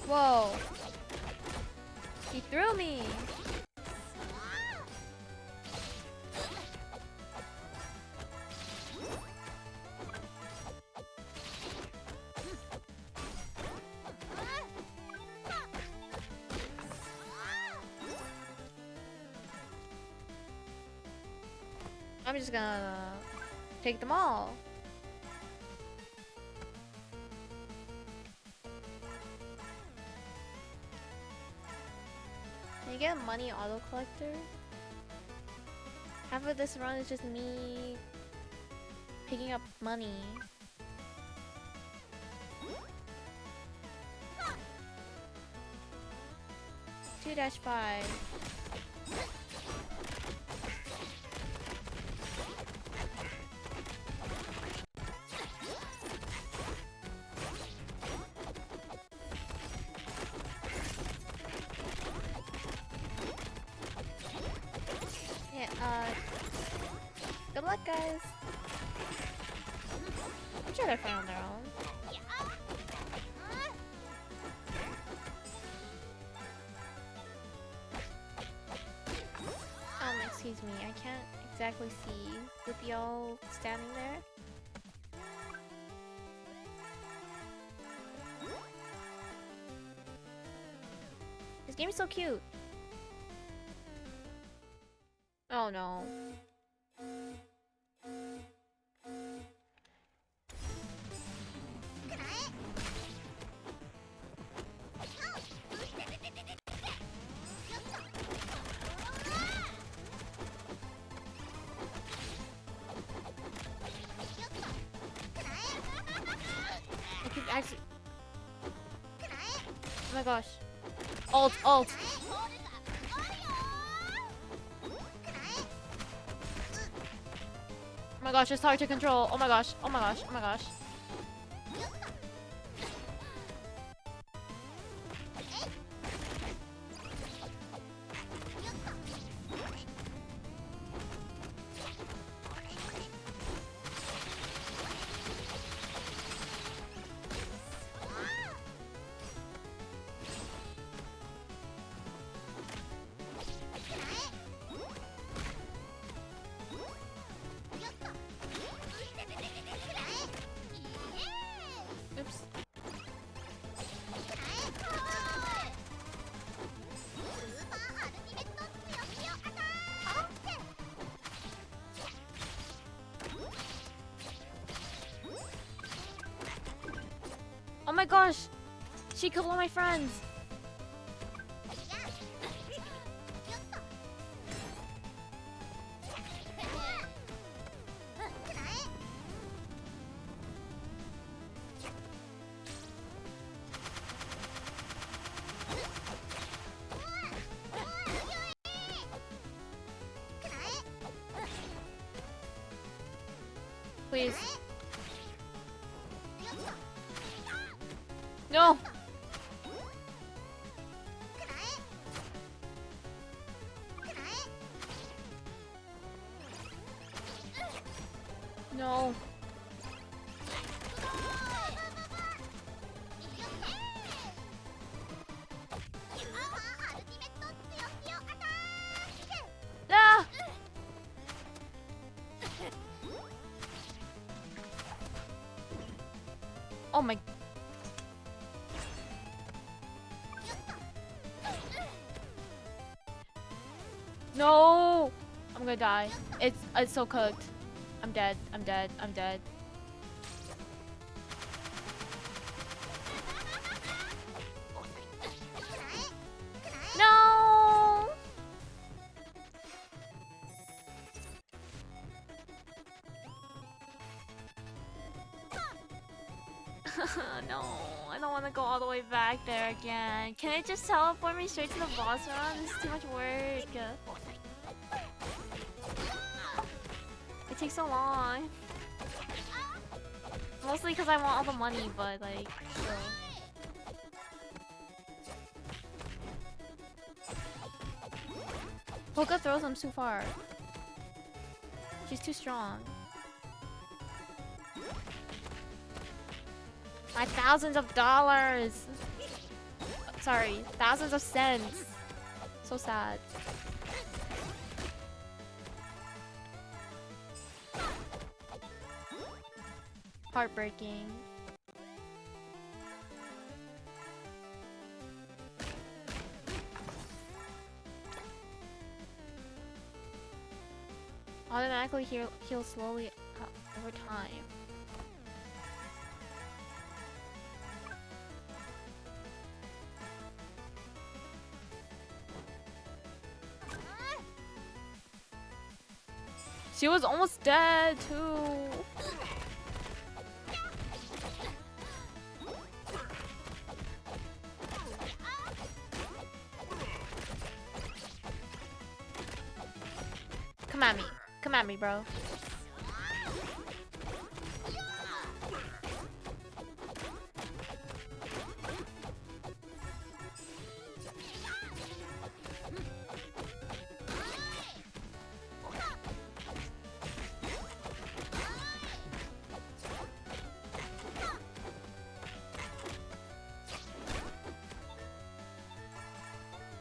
Whoa. He threw me. I'm just gonna take them all. Can you get a money auto collector? Half of this run is just me picking up money. 2-5. Yeah, good luck, guys. I'm sure they're fine on their own. Excuse me, I can't exactly see with y'all standing there. This game is so cute. Oh no. Actually, oh my gosh. Alt. Oh my gosh, it's hard to control. Oh my gosh. Oh my gosh. Oh my gosh. Oh my gosh! She killed one of my friends! Please. No! No. Ah! Oh my. No! I'm gonna die. It's so cooked. I'm dead. I'm dead. I'm dead. No! No, I don't want to go all the way back there again. Can it just teleport me straight to the boss round? This is too much work. It takes so long. Mostly because I want all the money, but like, still. Polka throws them too far. She's too strong. My thousands of dollars! Sorry, thousands of cents. So sad. Heartbreaking. Automatically heal slowly over time. She was almost dead too. Come at me. Come at me, bro.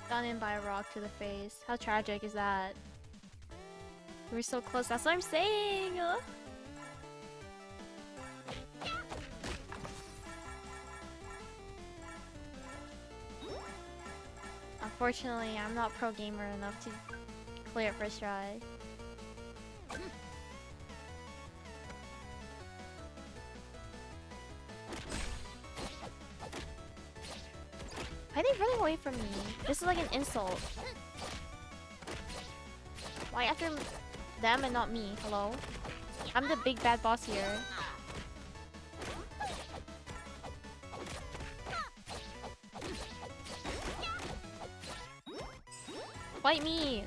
Gone in by a rock to the face. How tragic is that? We were so close. That's what I'm saying. Unfortunately, I'm not pro gamer enough to clear it first try. Why are they running away from me? This is like an insult. Why after them and not me? Hello? I'm the big bad boss here. Fight me!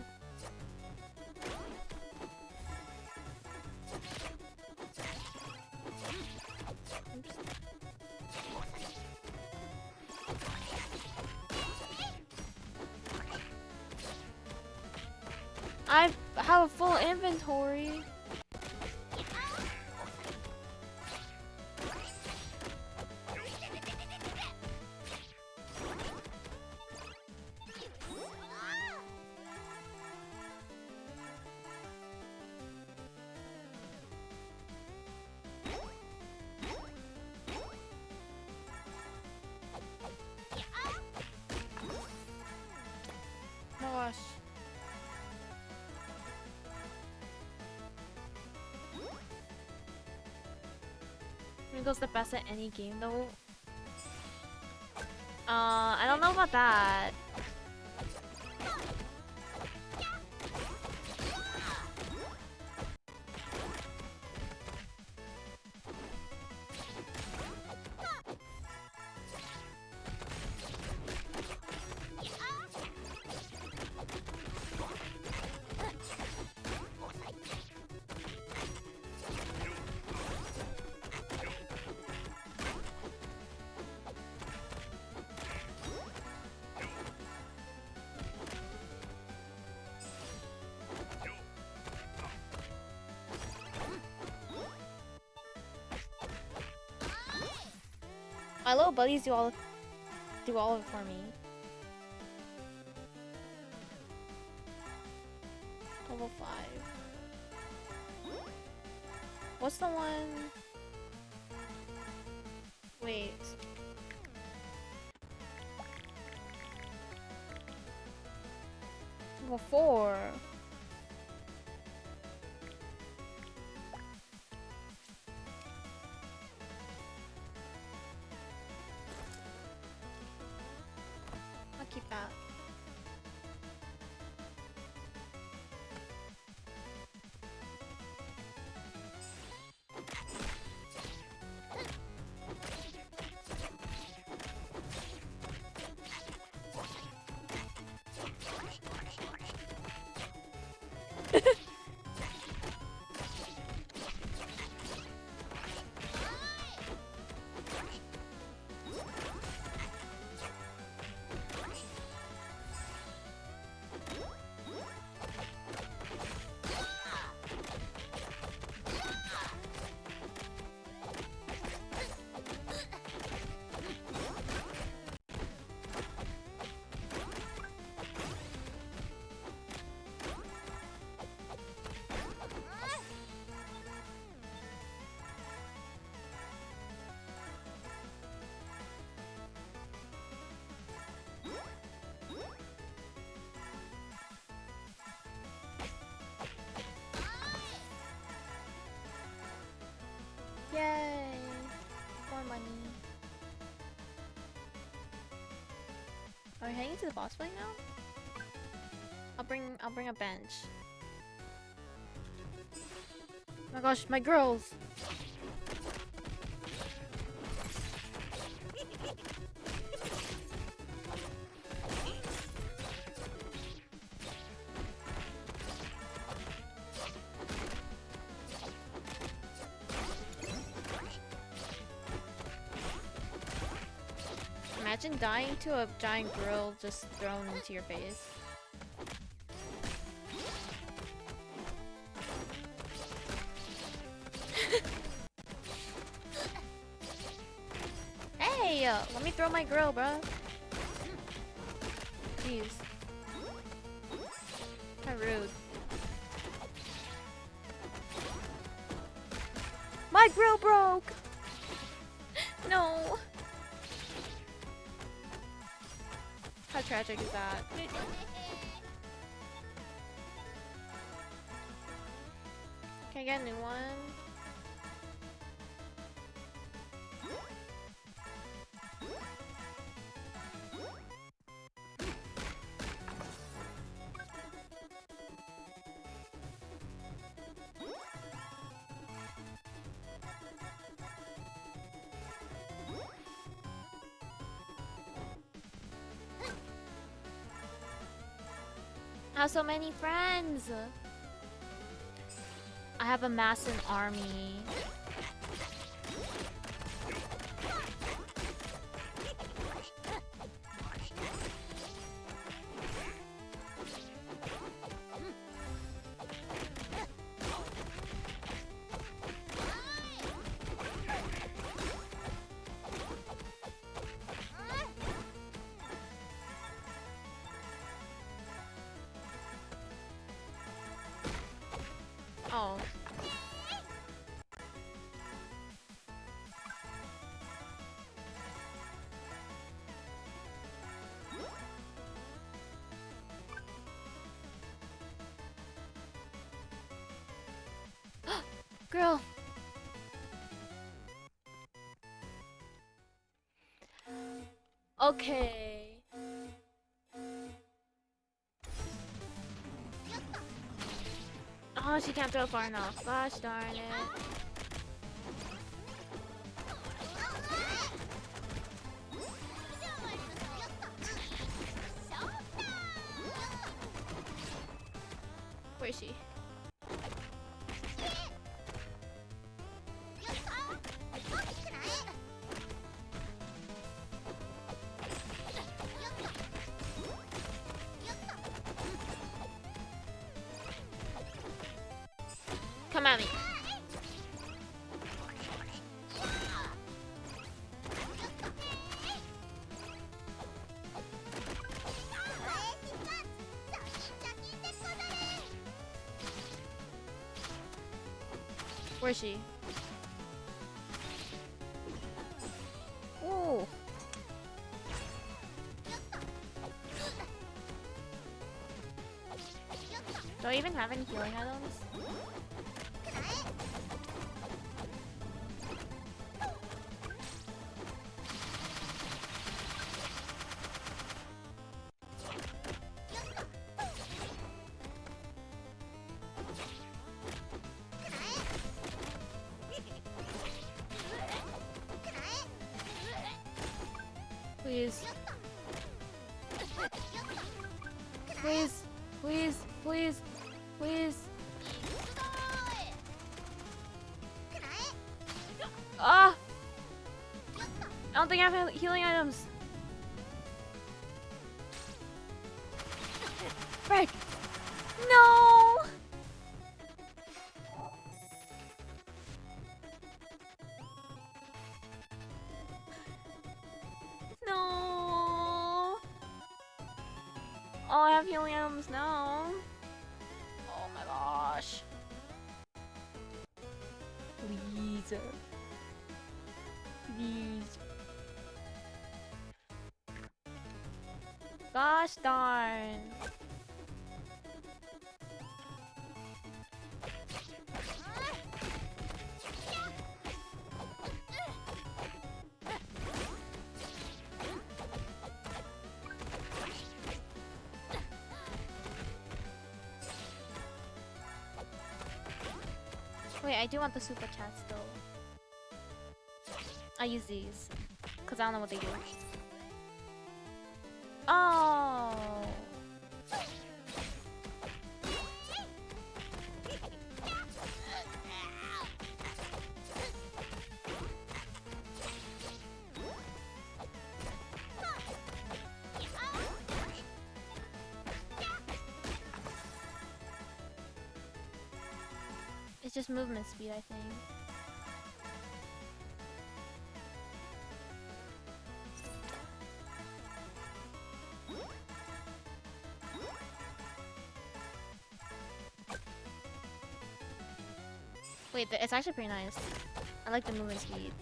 Oops. I have a full inventory. Oh my gosh. Ringo's the best at any game though. I don't know about that. My little buddies do all of it for me. Level 5. What's the one? Wait. Level 4. I'll keep that. Yay! More money. Are we heading to the boss fight now? I'll bring a bench. Oh my gosh, my girls! Imagine dying to a giant grill just thrown into your face. Hey, let me throw my grill, bro. Jeez. How rude. My grill broke! No! How tragic is that? Can I get a new one? I have so many friends! I have amassed an army. Oh. Girl. Okay. Oh, she can't throw far enough. Gosh darn it. Where is she? Come at me. Where is she? Ooh. Do I even have any healing items? Please. Please. Please. Please. Please. Ah! I don't think I have healing items. Frick! No! No! Oh, I have healing items now. Oh my gosh. Please. Please. Gosh darn. Wait, I do want the super chats though. I use these because I don't know what they do. Oh. It's just movement speed, I think. Wait, it's actually pretty nice. I like the movement speed.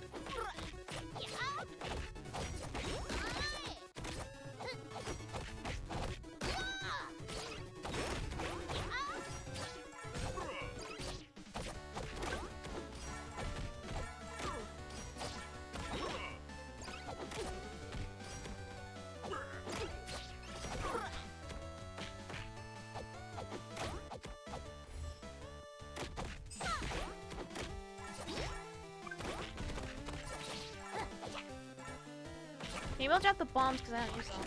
Maybe I'll drop the bombs because I haven't used them.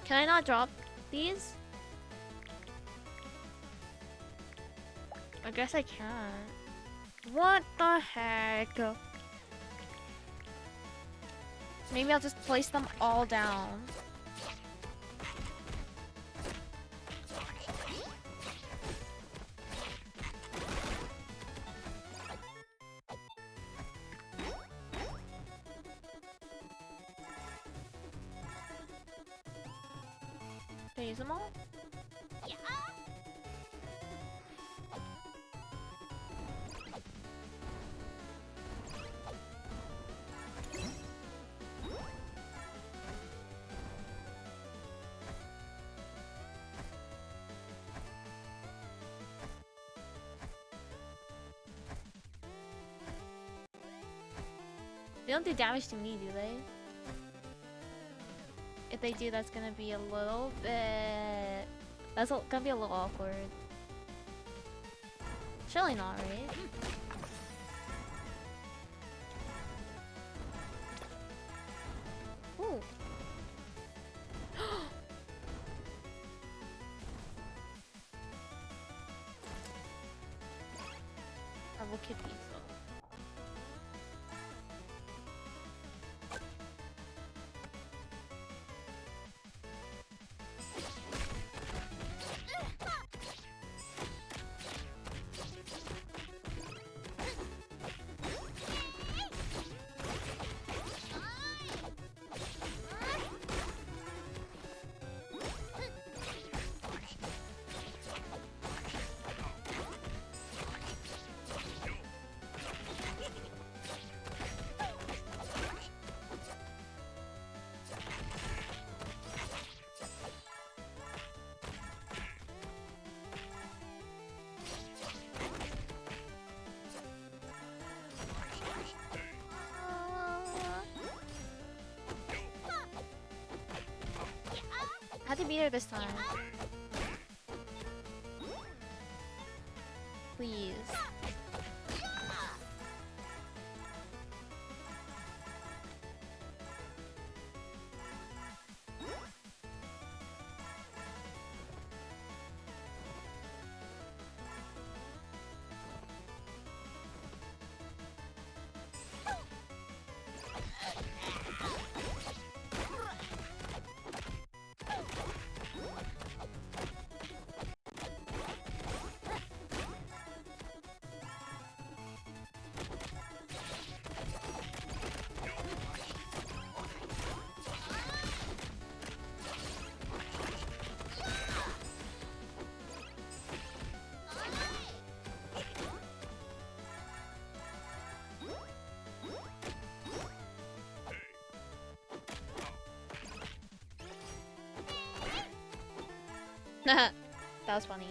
Can I not drop these? I guess I can. What the heck? Maybe I'll just place them all down. Can I use them all? They don't do damage to me, do they? If they do, that's gonna be a little bit... That's gonna be a little awkward. Surely not, right? Ooh. I will keep these though. I had to beat her this time. Please. That was funny.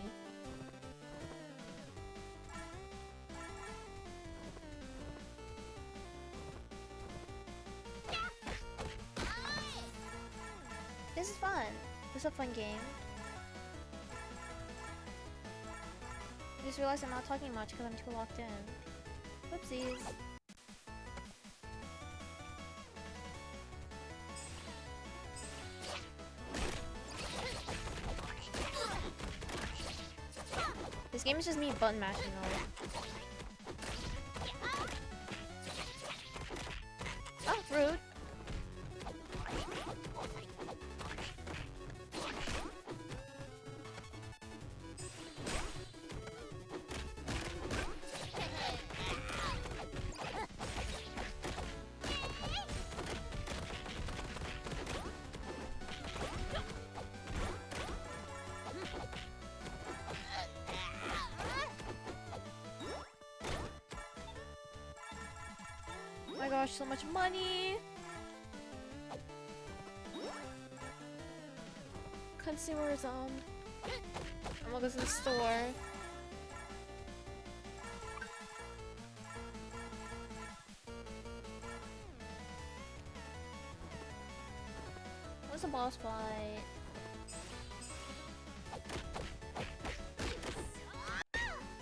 This is fun. This is a fun game. I just realized I'm not talking much because I'm too locked in. Whoopsies. This game is just me button mashing though. my gosh, so much money! Consumerism. I'm gonna go to the store. What's the boss fight?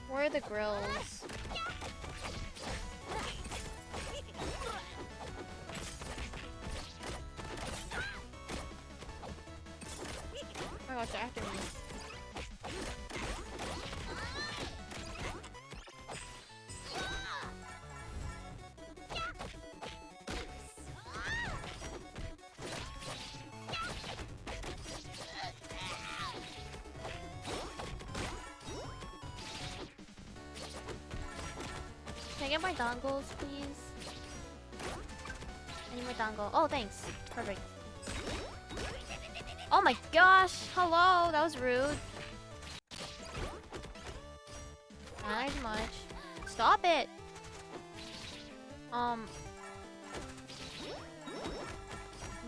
Where are the grills? Oh my gosh, they're after me. Can I get my dongles, please? I need my dongle. Oh, thanks. Perfect. Oh my gosh! Hello! That was rude. Not as much. Stop it! I'm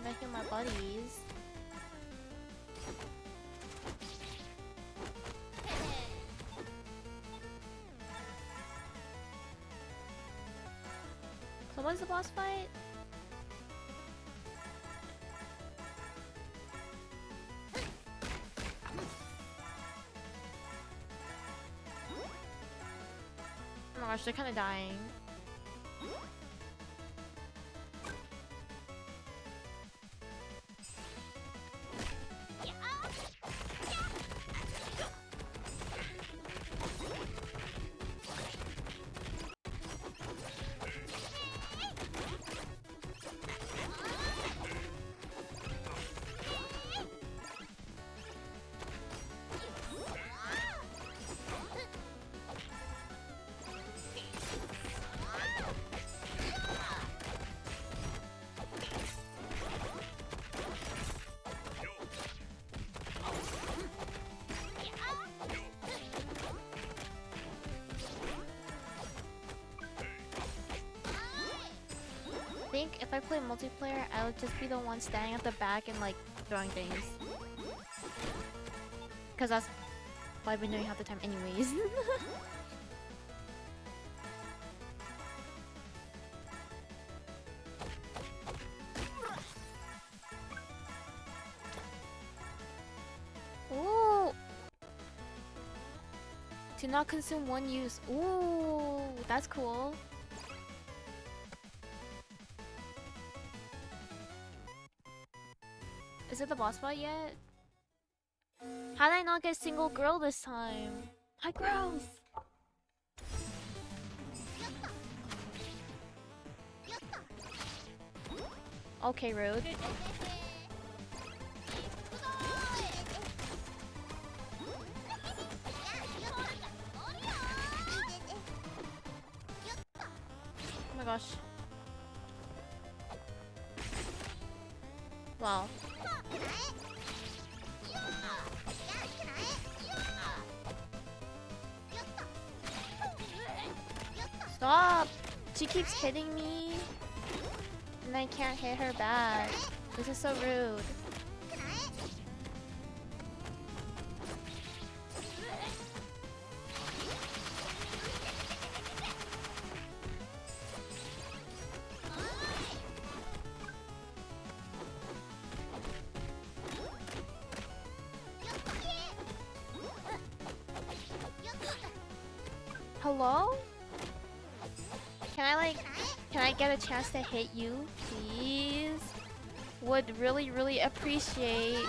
making my buddies. So when's the boss fight? Oh my gosh, they're kind of dying. I think if I play multiplayer, I would just be the one standing at the back and like throwing things. Because that's what I've been doing half the time anyways. Ooh! To not consume one use. Ooh, that's cool. Is it the boss fight yet? How did I not get a single girl this time? Hi, girls! Okay, rude. Oh my gosh. Wow. Stop! She keeps hitting me. And I can't hit her back. This is so rude. Hello? Can I get a chance to hit you, please? Would really, really appreciate.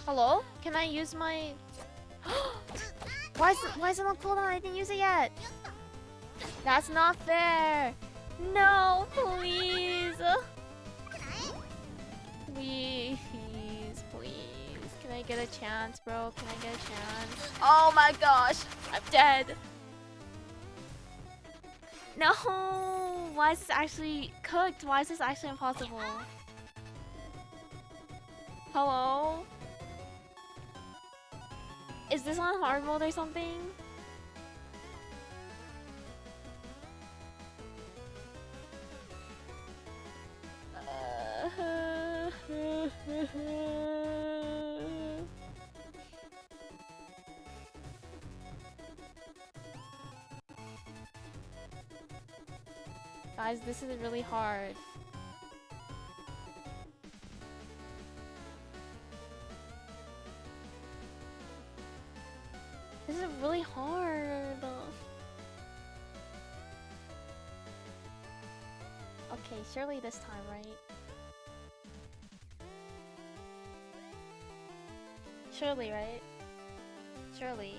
Hello? Can I use my... why is it on cooldown? I didn't use it yet. That's not fair. No, please. Please, please. Can I get a chance, bro? Can I get a chance? Oh my gosh, I'm dead. No, why is this actually cooked? Why is this actually impossible? Hello? Is this on hard mode or something? Guys, this is really hard. This is really hard. Okay, surely this time, right? Surely, right? Surely.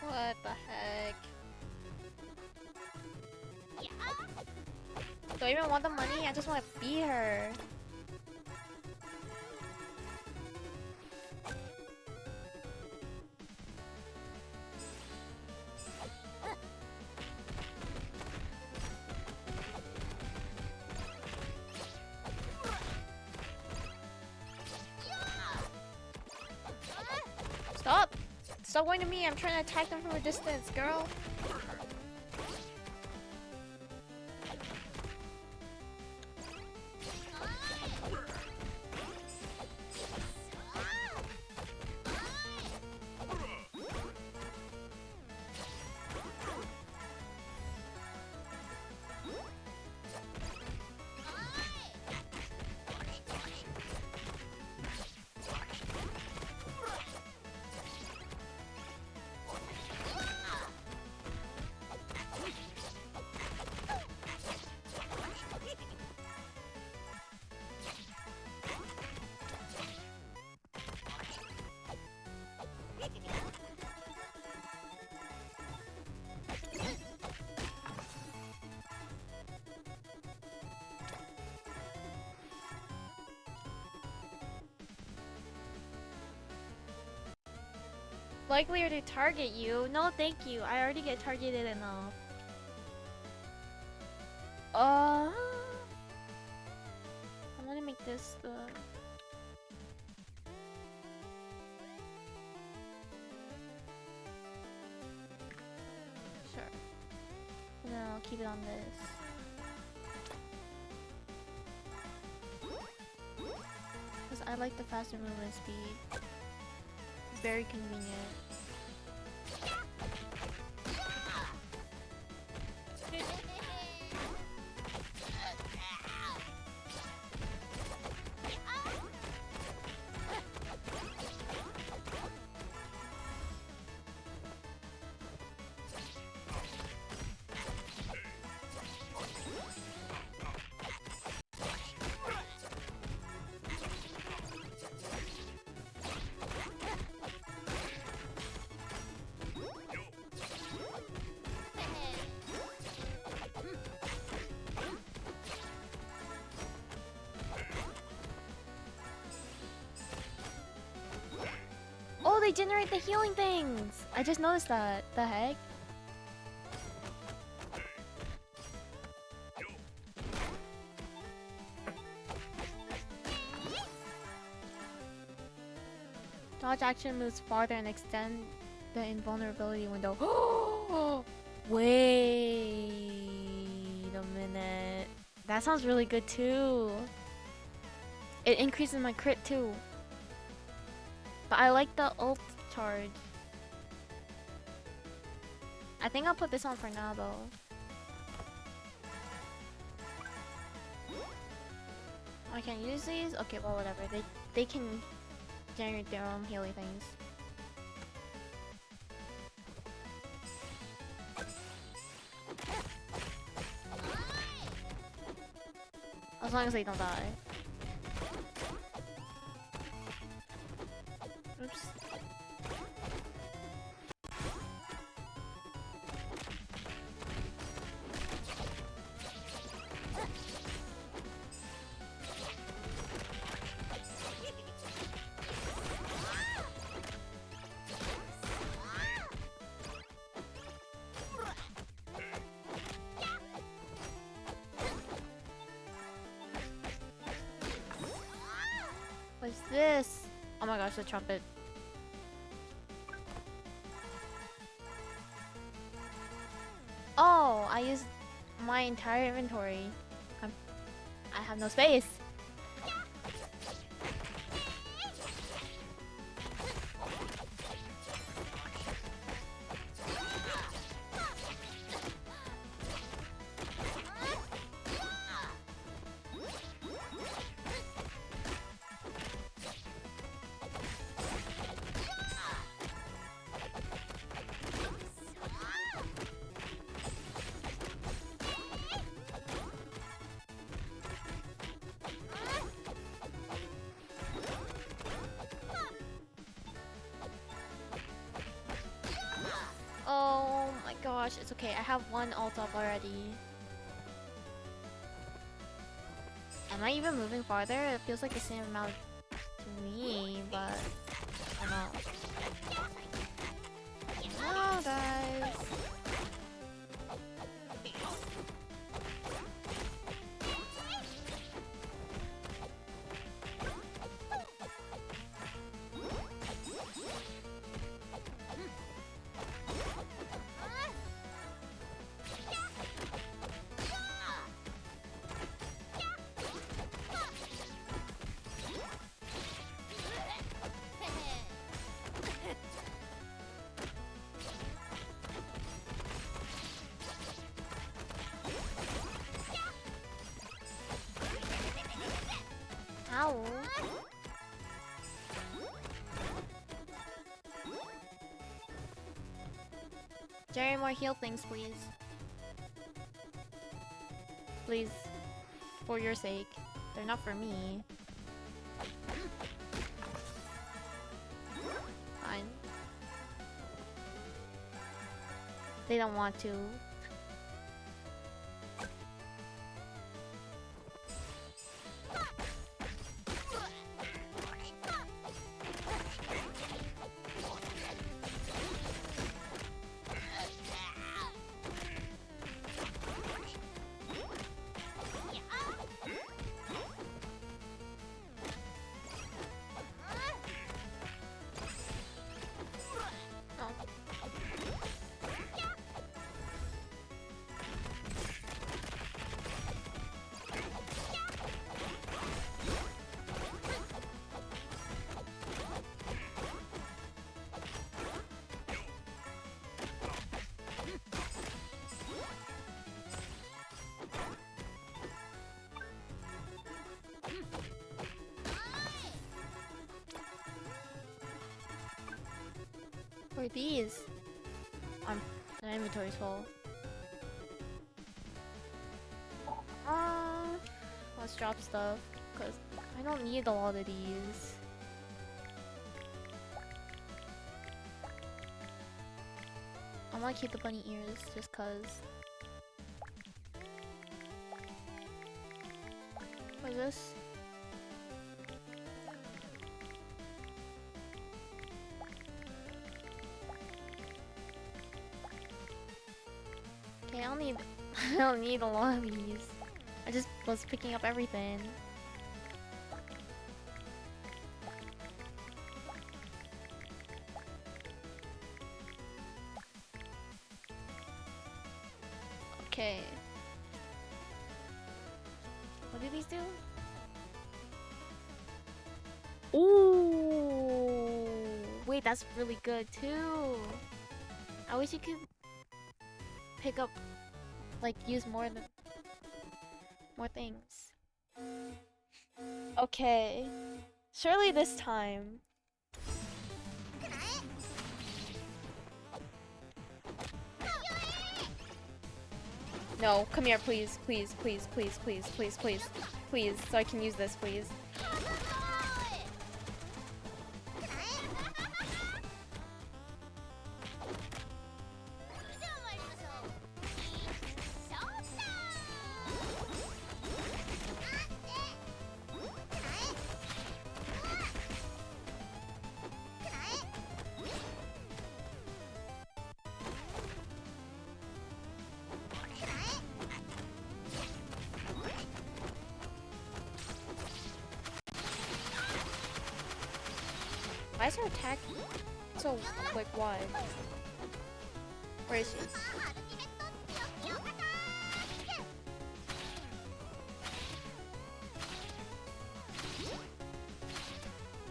What the heck? Do I even want the money? I just want to beat her. Stop! Stop going to me. I'm trying to attack them from a distance, girl. Likelier to target you? No, thank you. I already get targeted enough. I want to make this the... Sure. And then I'll keep it on this. Because I like the faster movement speed. Very convenient. Oh, they generate the healing things! I just noticed that. The heck? Dodge action moves farther and extend the invulnerability window. Wait a minute. That sounds really good too. It increases my crit too. But I like the ult charge. I think I'll put this on for now though. I can't use these? Okay, well whatever. They can generate their own healing things. As long as they don't die. Oops. What's this? Oh my gosh, the trumpet. Oh, I used my entire inventory. I have no space. Oh my gosh, it's okay. I have one ult up already. Am I even moving farther? It feels like the same amount to me, but I don't know. No, guys. Ow. Jerry, more heal things, please. Please. For your sake. They're not for me. Fine. They don't want to. For these, the inventory's full. Let's drop stuff because I don't need a lot of these. I want to keep the bunny ears just cause. What is this? Okay, I don't need I don't need a lot of these. I just was picking up everything. Okay. do? Ooh, wait, that's really good too. I wish you could pick up, like, use more things. Okay, surely this time. No, come here, please, please, please, please, please, please, please, please, so I can use this, please. Why is her attack so, like, wide? Where is she?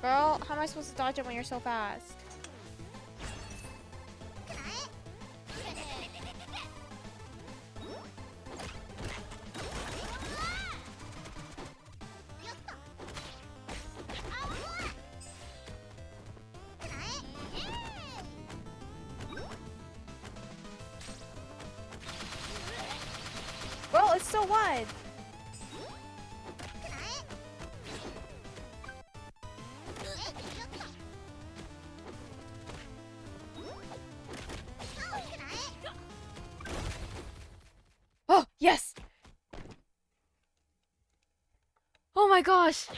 Girl, how am I supposed to dodge it when you're so fast? Bro, it's so wide. Oh, yes! Oh my gosh!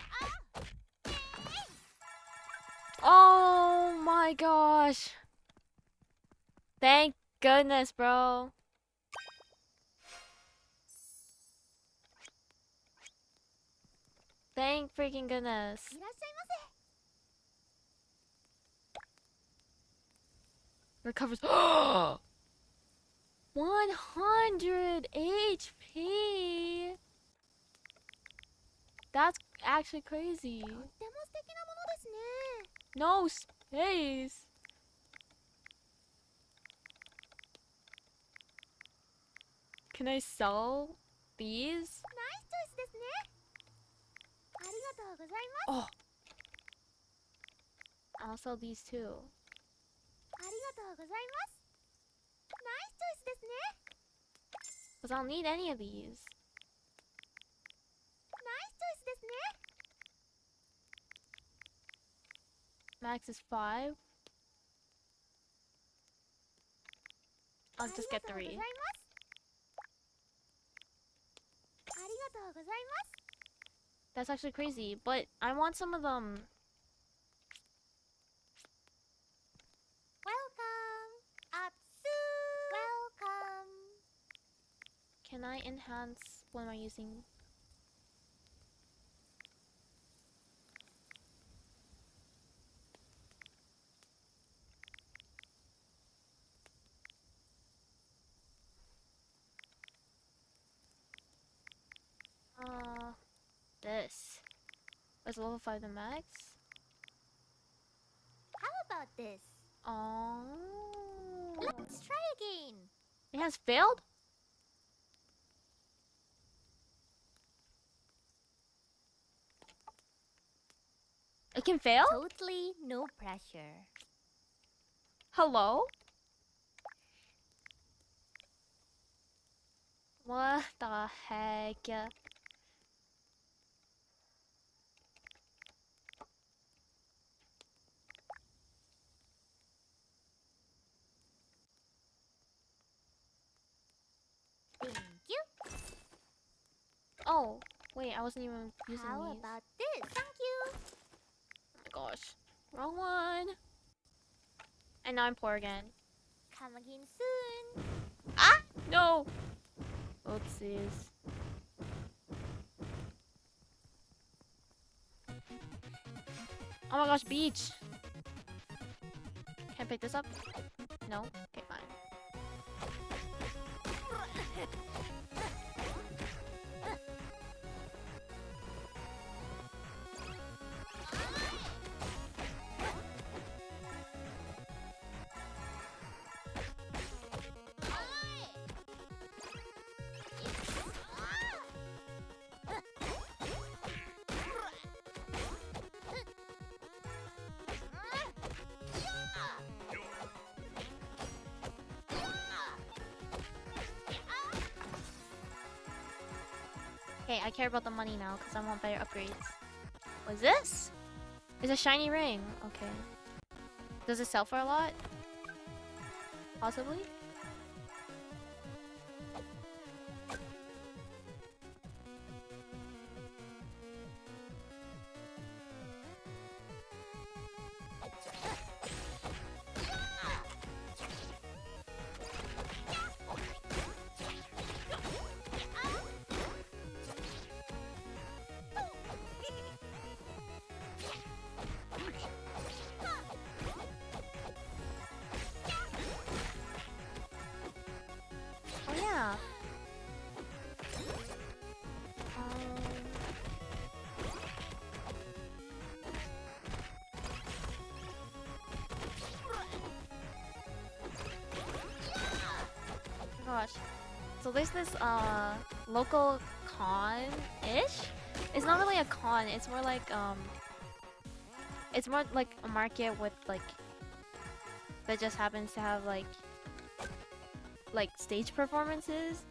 Oh my gosh! Thank goodness, bro. Thank freaking goodness. Recovers. 100 HP. That's actually crazy. No space. Can I sell these? Oh. I'll sell these too. Because I'll need any of these. Max is 5. I'll just get 3. That's actually crazy, but I want some of them. Can I enhance? What am I using? This. Is level 5 the max? How about this? Oh. Let's try again. It has failed? It can fail? Totally no pressure. Hello? What the heck? Thank you. Oh, wait, I wasn't even using How these. about this? Thank you. Oh my gosh. Wrong one. And now I'm poor again. Come again soon. Ah! No! Oopsies. Oh my gosh, beach! Can I pick this up? No? Okay, fine. Okay, I care about the money now because I want better upgrades. What's this? It's a shiny ring. Okay. Does it sell for a lot? Possibly? Oh yeah. Gosh. So there's this local con-ish? It's not really a con, it's more like a market with like that just happens to have like stage performances.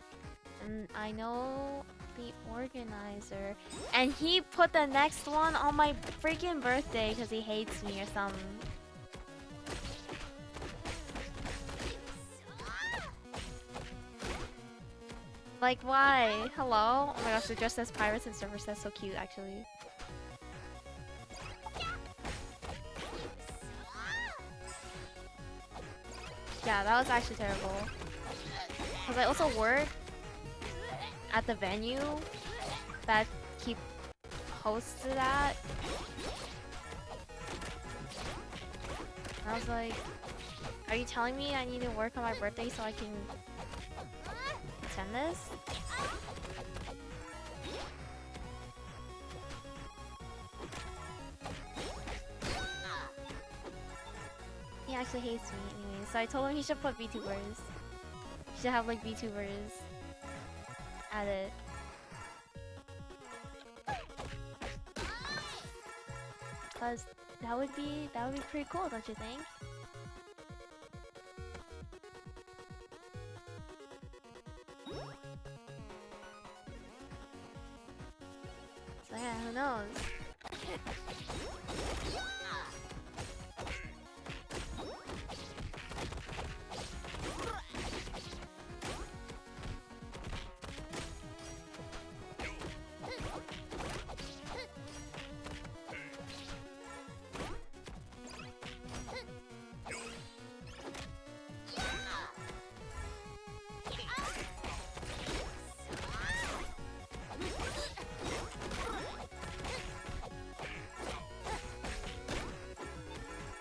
And I know the organizer, and he put the next one on my freaking birthday because he hates me or something. Like, why? Hello? Oh my gosh, they're dressed as pirates and surfers. That's so cute, actually. Yeah, that was actually terrible. Because I also work at the venue that keep hosts to that. And I was like, are you telling me I need to work on my birthday so I can attend this? He actually hates me anyway, so I told him he should put VTubers. He should have like VTubers added. Cause that would be pretty cool, don't you think? So yeah, who knows?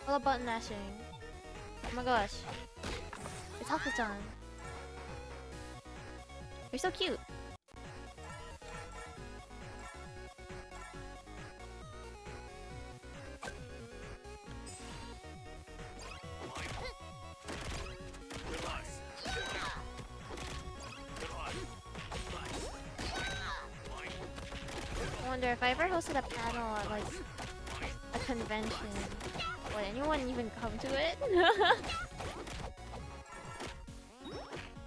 I love button mashing. Oh my gosh. It's Haku-chan. You're so cute. I wonder if I ever hosted a panel at like a convention, would anyone even come to it?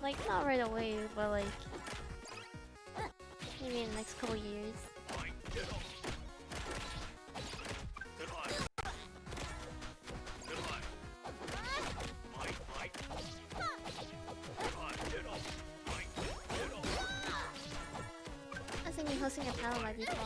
Like, not right away, but like maybe in the next couple years. I was thinking hosting a panel might be fun.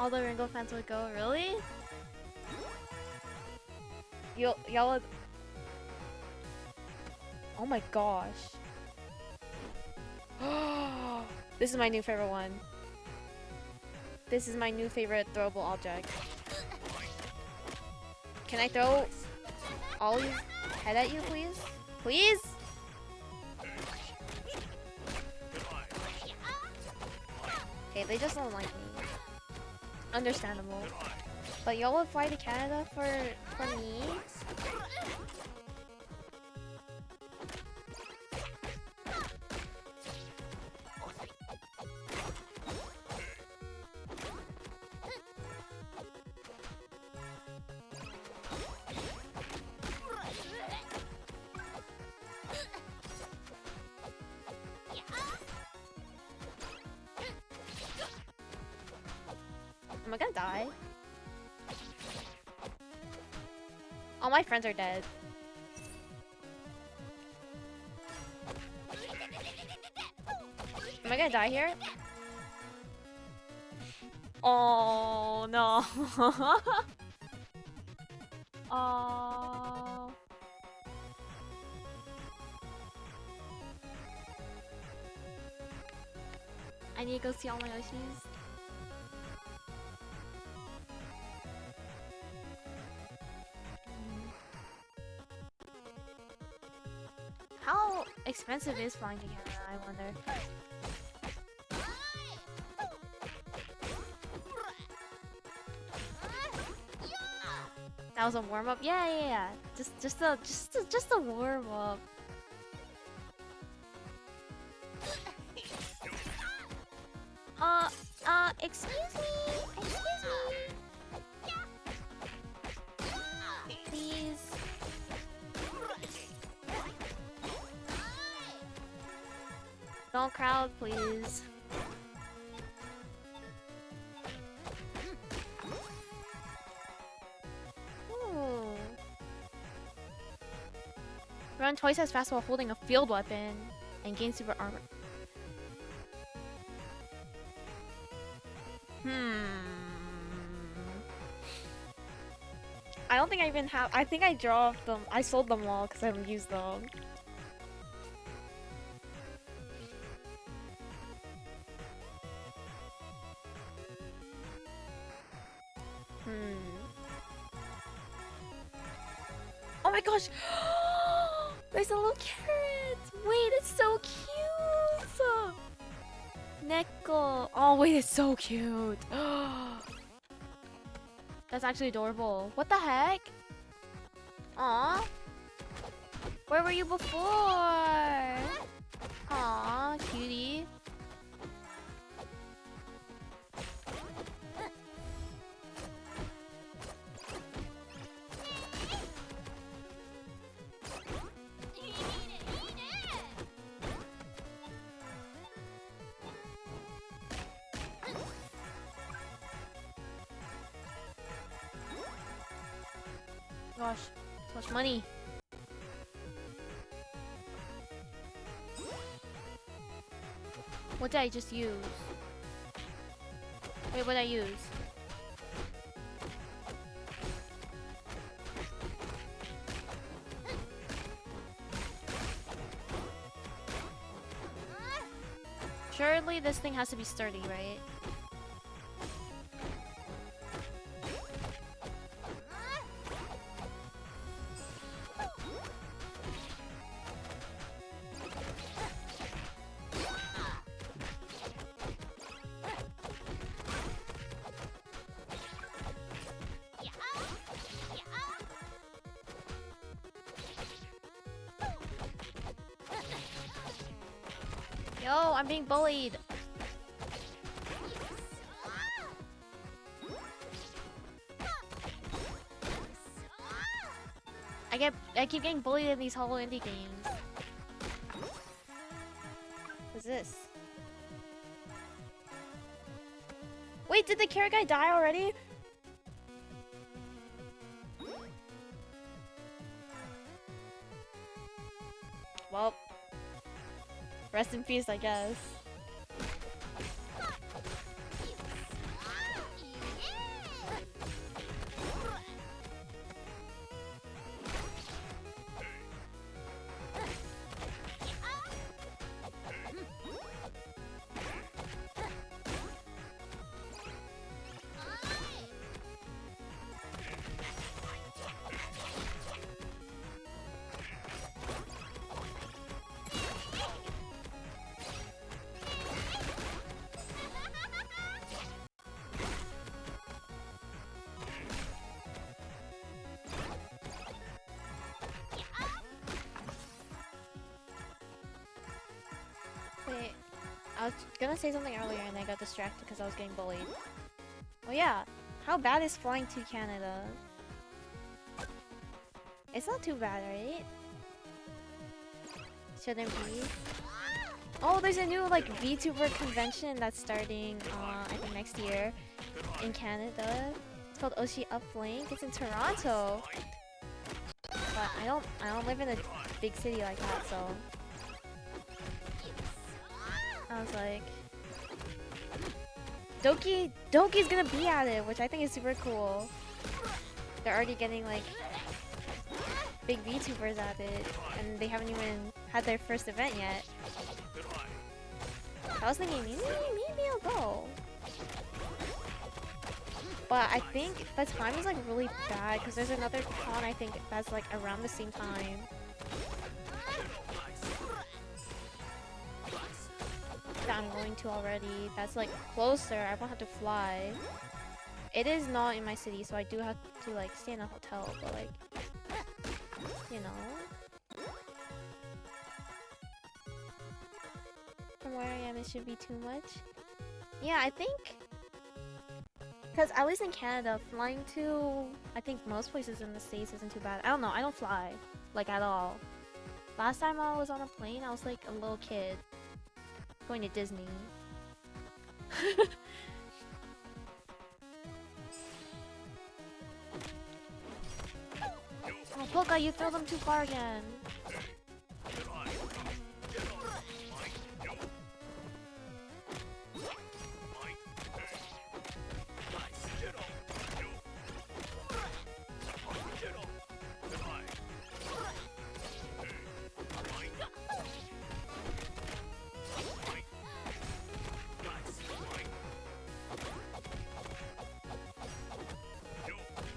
All the Ringo fans would go, really? Y'all would... Oh my gosh. This is my new favorite one. This is my new favorite throwable object. Can I throw Ollie's head at you, please? Please? Okay, they just don't like me. Understandable. But y'all would fly to Canada for me? Am I gonna die? All my friends are dead. Am I gonna die here? Oh no. Oh. I need to go see all my Oshis. How expensive is flying to Canada, I wonder? That was a warm up. Yeah. Just a warm up. Excuse me. Please. Don't crowd, please. Ooh. Run twice as fast while holding a field weapon and gain super armor. I don't think I even have. I think I dropped them. I sold them all because I haven't used them. Oh my gosh! There's a little carrot! Wait, it's so cute! Neko. Oh wait, it's so cute. That's actually adorable. What the heck? Aw. Where were you before? Aw, cutie. Gosh, so much money. What did I just use? Wait, what did I use? Surely this thing has to be sturdy, right? Yo, I'm being bullied. I keep getting bullied in these Holoindie games. What's this? Wait, did the carrot guy die already? Well, rest in peace, I guess. Wait, I was gonna say something earlier and I got distracted because I was getting bullied. Oh yeah, how bad is flying to Canada? It's not too bad, right? Shouldn't be. Oh, there's a new like VTuber convention that's starting I think next year in Canada. It's called Oshi Uplink. It's in Toronto. But I don't live in a big city like that, so I was like Dookie's gonna be at it, which I think is super cool. They're already getting like big VTubers at it, and they haven't even had their first event yet. I was thinking maybe I'll go. But I think the time is like really bad because there's another con I think that's like around the same time. That I'm going to already. That's like closer. I won't have to fly. It is not in my city, so I do have to like stay in a hotel, but like, you know. From where I am, it should be too much. Yeah, I think because at least in Canada, flying to I think most places in the States isn't too bad. I don't know. I don't fly like at all. Last time I was on a plane, I was like a little kid going to Disney. Oh, Polka, you throw them too far again.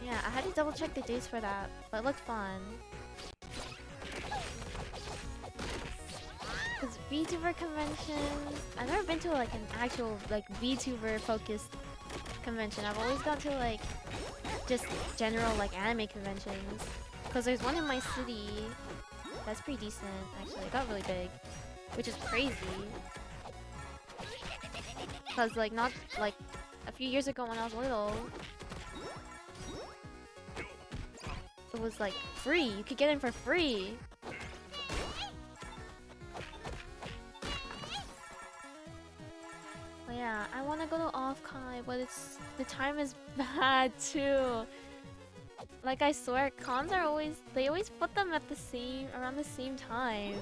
Yeah, I had to double check the dates for that, but it looked fun. Cause VTuber conventions, I've never been to like an actual like VTuber focused convention. I've always gone to like just general like anime conventions. Cause there's one in my city that's pretty decent actually. It got really big, which is crazy. Cause like not like a few years ago when I was little, it was like free. You could get in for free. But yeah, I want to go to Offkai, but the time is bad too. Like I swear, cons are they always put them at around the same time.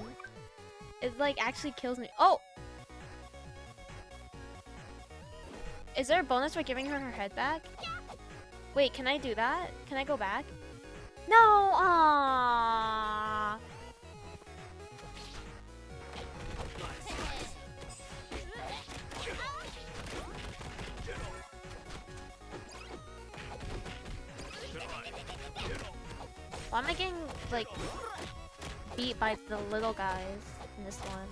It like actually kills me. Oh! Is there a bonus for giving her head back? Wait, can I do that? Can I go back? No! Aww. Why am I getting like beat by the little guys in this one?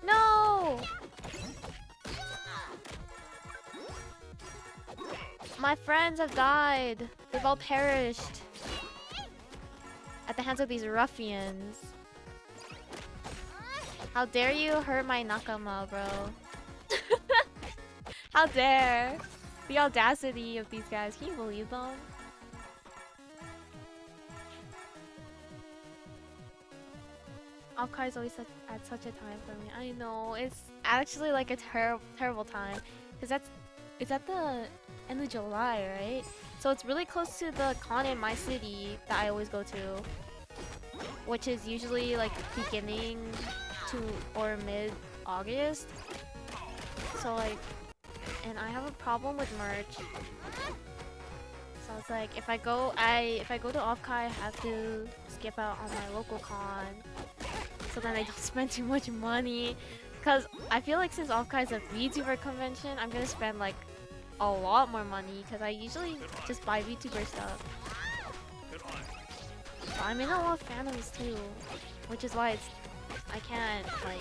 No! My friends have died. They've all perished at the hands of these ruffians. How dare you hurt my nakama, bro? How dare! The audacity of these guys. Can you believe them? Offkai is always at such a time for me. I know, it's actually like a terrible time. Because it's at the end of July, right? So it's really close to the con in my city that I always go to. Which is usually like beginning to or mid-August. So like, and I have a problem with merch. So it's like if I go to Offkai, I have to skip out on my local con. So then I don't spend too much money. Cause I feel like since Offkai is a VTuber convention, I'm gonna spend like a lot more money. Cause I usually just buy VTuber stuff. But I'm in a lot of fandoms too, which is why I can't like.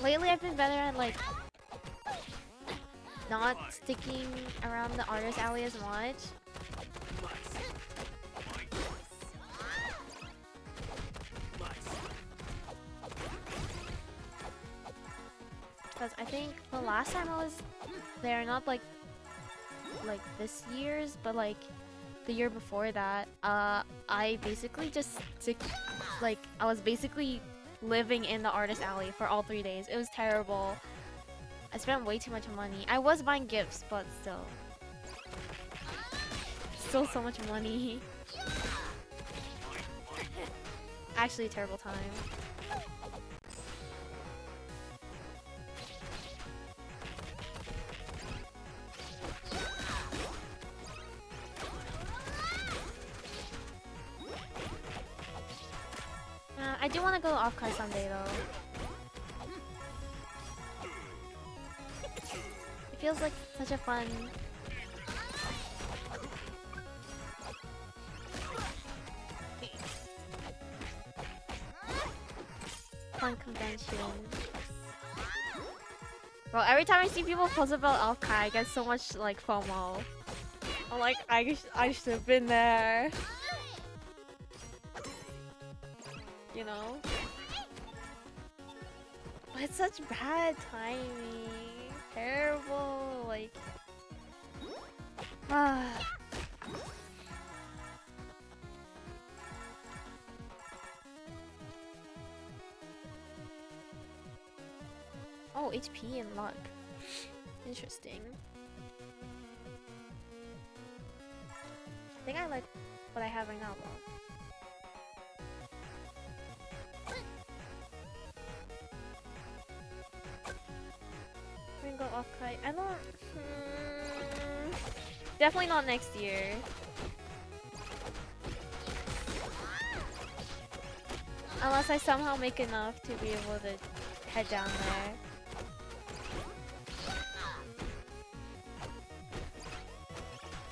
Lately I've been better at like not sticking around the artist alley as much. because I think the last time I was there, not like this year's, but like the year before that, I basically just like I was basically living in the artist alley for all 3 days. It was terrible. I spent way too much money. I was buying gifts, but still so much money. Actually, a terrible time. I do want to go off-kai someday though. It feels like such a fun convention. Bro, every time I see people post about off-kai, I get so much like FOMO. I'm like, I should have been there. You know? But it's such bad timing. Terrible. Like, oh, HP and luck. Interesting. I think I like what I have right now though. We're gonna go off-kai. I don't... Definitely not next year. Unless I somehow make enough to be able to head down there.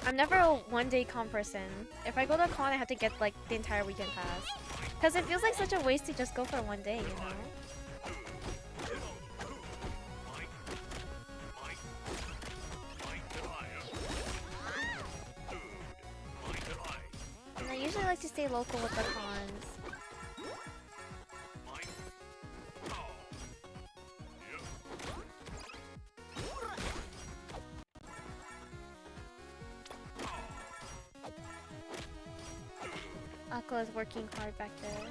I'm never a one-day con person. If I go to a con, I have to get like the entire weekend pass. Because it feels like such a waste to just go for one day, you know? And I usually like to stay local with the cons. Aqua is working hard back there.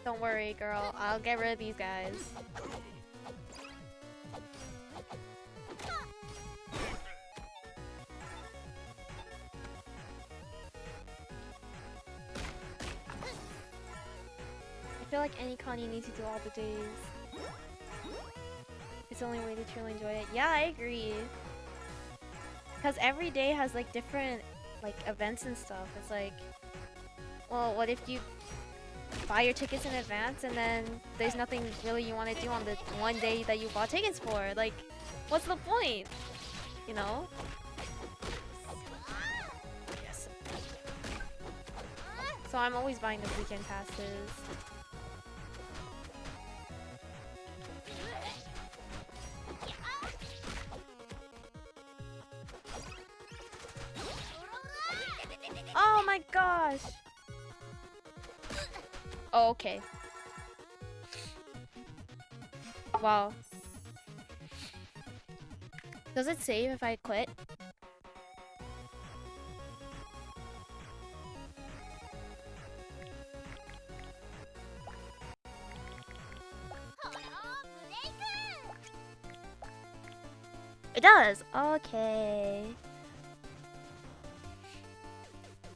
Don't worry, girl. I'll get rid of these guys. I feel like any con you need to do all the days. It's the only way to truly enjoy it. Yeah, I agree. Because every day has like different like events and stuff. It's like, well, what if you buy your tickets in advance and then there's nothing really you want to do on the one day that you bought tickets for? Like, what's the point? You know? Yes. So I'm always buying the weekend passes. Oh my gosh! Oh, okay. Wow. Does it save if I quit? It does! Okay.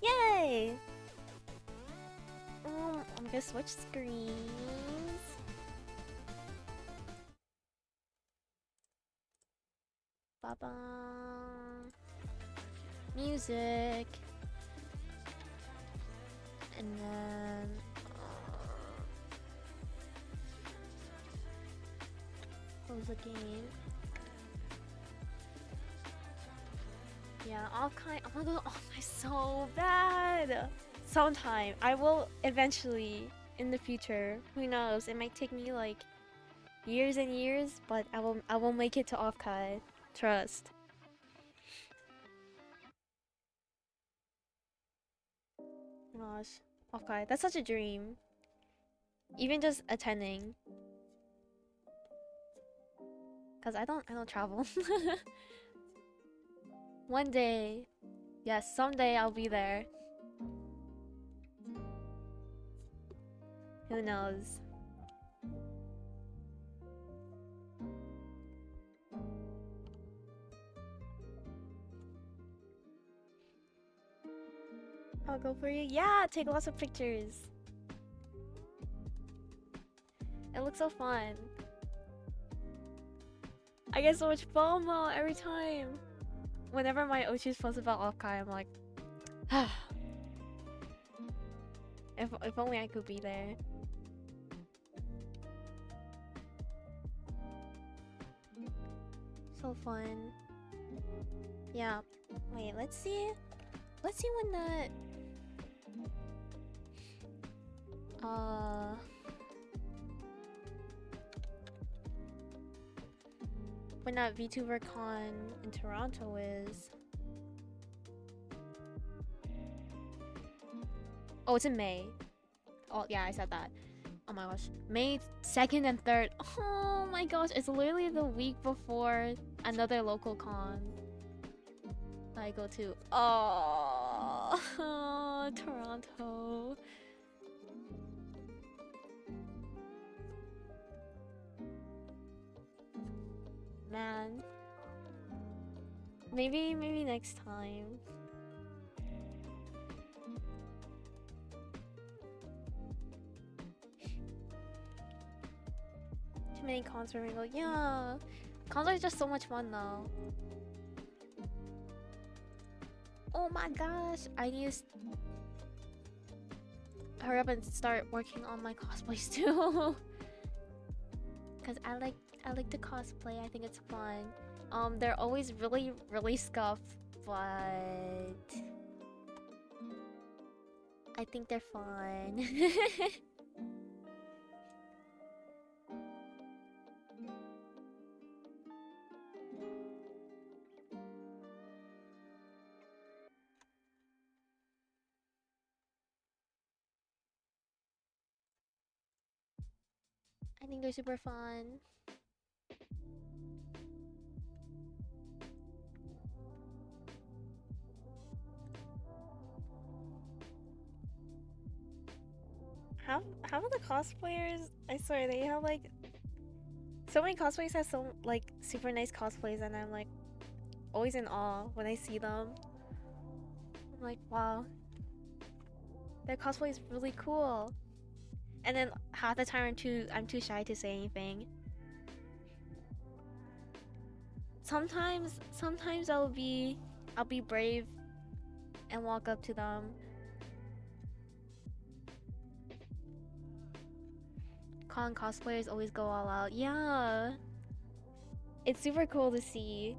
Yay! I'm gonna switch screens. Ba-ba. Music. And then... close the game. Yeah, off-kai. I wanna go off-kai so bad. Sometime. I will eventually in the future. Who knows? It might take me like years and years, but I will make it to off-kai. Trust. Gosh. Off-kai. That's such a dream. Even just attending. Cause I don't travel. One day, yes, someday I'll be there. Who knows? I'll go for you. Yeah, take lots of pictures. It looks so fun. I get so much FOMO every time. Whenever my Oshi's post about Offkai, I'm like, if only I could be there. So fun. Yeah. Wait, let's see. Let's see when that when that VTuberCon in Toronto is. Oh, it's in May. Oh, yeah, I said that. Oh my gosh. May 2nd and 3rd. Oh my gosh, it's literally the week before another local con I go to. Oh, Toronto. Man. Maybe next time. Too many cons for me to go. Yeah. Cons are just so much fun though. Oh my gosh. I need to hurry up and start working on my cosplays too. Cause I like to cosplay. I think it's fun. They're always really scuffed, but I think they're fun. I think they're super fun. How are the cosplayers? I swear they have like so many cosplayers have so like super nice cosplays, and I'm like always in awe when I see them. I'm like, wow, their cosplay is really cool. And then half the time I'm too shy to say anything. Sometimes I'll be brave and walk up to them. Con cosplayers always go all out. Yeah. It's super cool to see.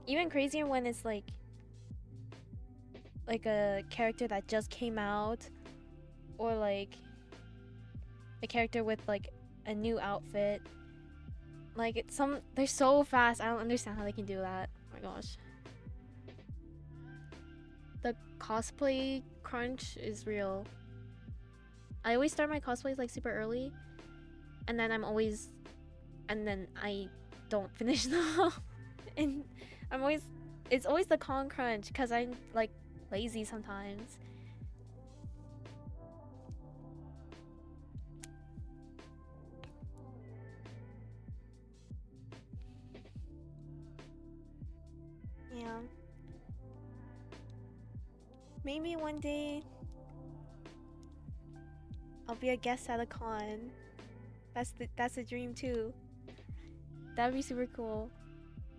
Even crazier when it's like a character that just came out, or like a character with like a new outfit. Like they're so fast. I don't understand how they can do that. Oh my gosh. The cosplay crunch is real. I always start my cosplays like super early, and then I don't finish them. And it's always the con crunch because I'm like lazy sometimes. Yeah. Maybe one day I'll be a guest at a con. That's the dream too. That'd be super cool.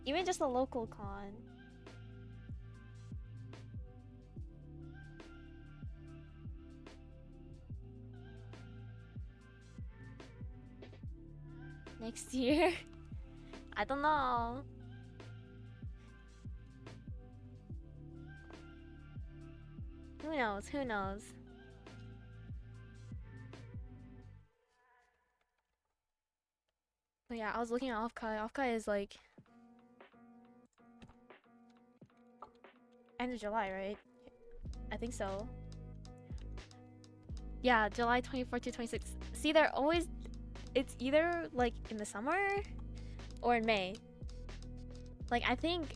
Even just a local con. Next year? I don't know. Who knows? Who knows? But yeah, I was looking at Offkai. Offkai is like end of July, right? I think so. Yeah, July 24th to 26th. See, they're always it's either like in the summer or in May. Like I think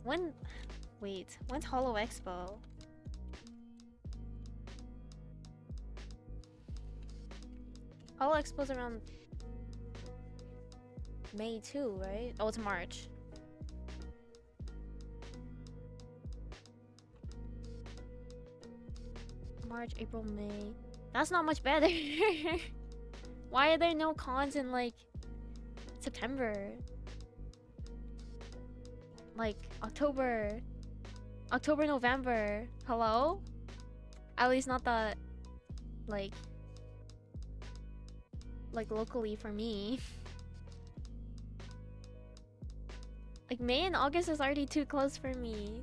when when's Holo Expo? Holo Expo's around May too, right? Oh, it's March. March, April, May. That's not much better. Why are there no cons in like September? Like October, November. Hello? At least not that like locally for me. Like May and August is already too close for me.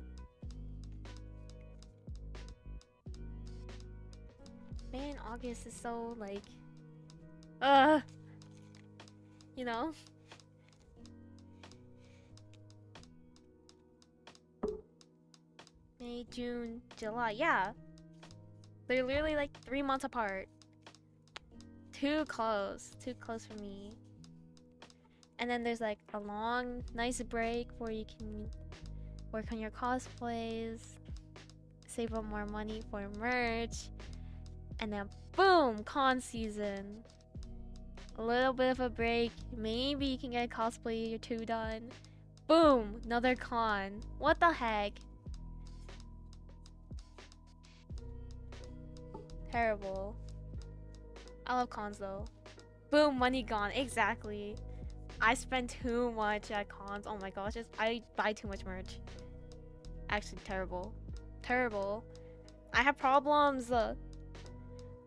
May and August is so like you know? May, June, July, yeah. They're literally like 3 months apart. Too close for me. And then there's like a long, nice break where you can work on your cosplays, save up more money for merch, and then boom, con season. A little bit of a break, maybe you can get a cosplay or 2 done. Boom, another con. What the heck? Terrible. I love cons though. Boom, money gone. Exactly. I spend too much at cons. Oh my gosh, I buy too much merch. Actually, terrible. Terrible. I have problems.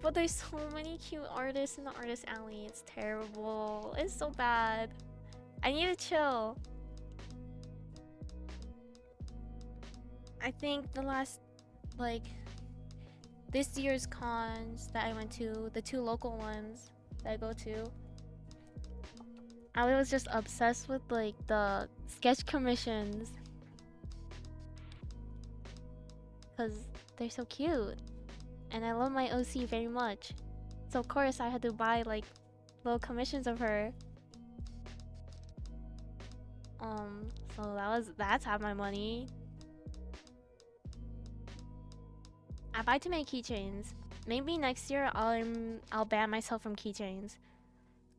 But there's so many cute artists in the artist alley. It's terrible. It's so bad. I need to chill. I think the last, like, this year's cons that I went to, the 2 local ones that I go to, I was just obsessed with like the sketch commissions because they're so cute and I love my OC very much, so of course I had to buy like little commissions of her. So that's half my money. I buy too many keychains. Maybe next year I'll ban myself from keychains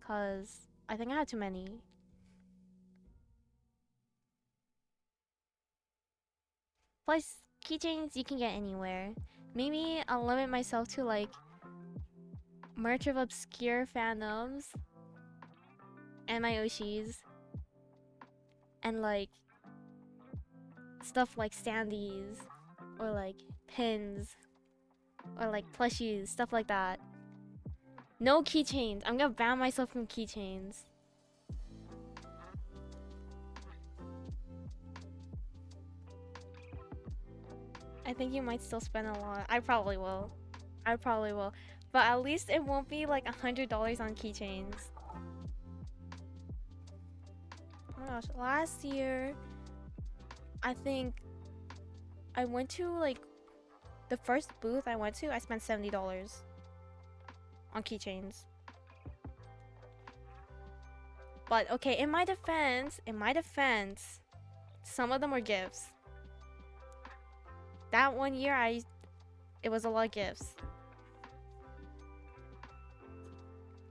cause I think I had too many. Plus, keychains you can get anywhere. Maybe I'll limit myself to like merch of obscure fandoms and my Oshis. And like stuff like standees or like pins or like plushies, stuff like that. No keychains. I'm gonna ban myself from keychains. I think you might still spend a lot. I probably will. But at least it won't be like $100 on keychains. Oh my gosh. Last year, I think I went to like the first booth I went to, I spent $70 on keychains. But okay, in my defense, some of them were gifts. That one year it was a lot of gifts.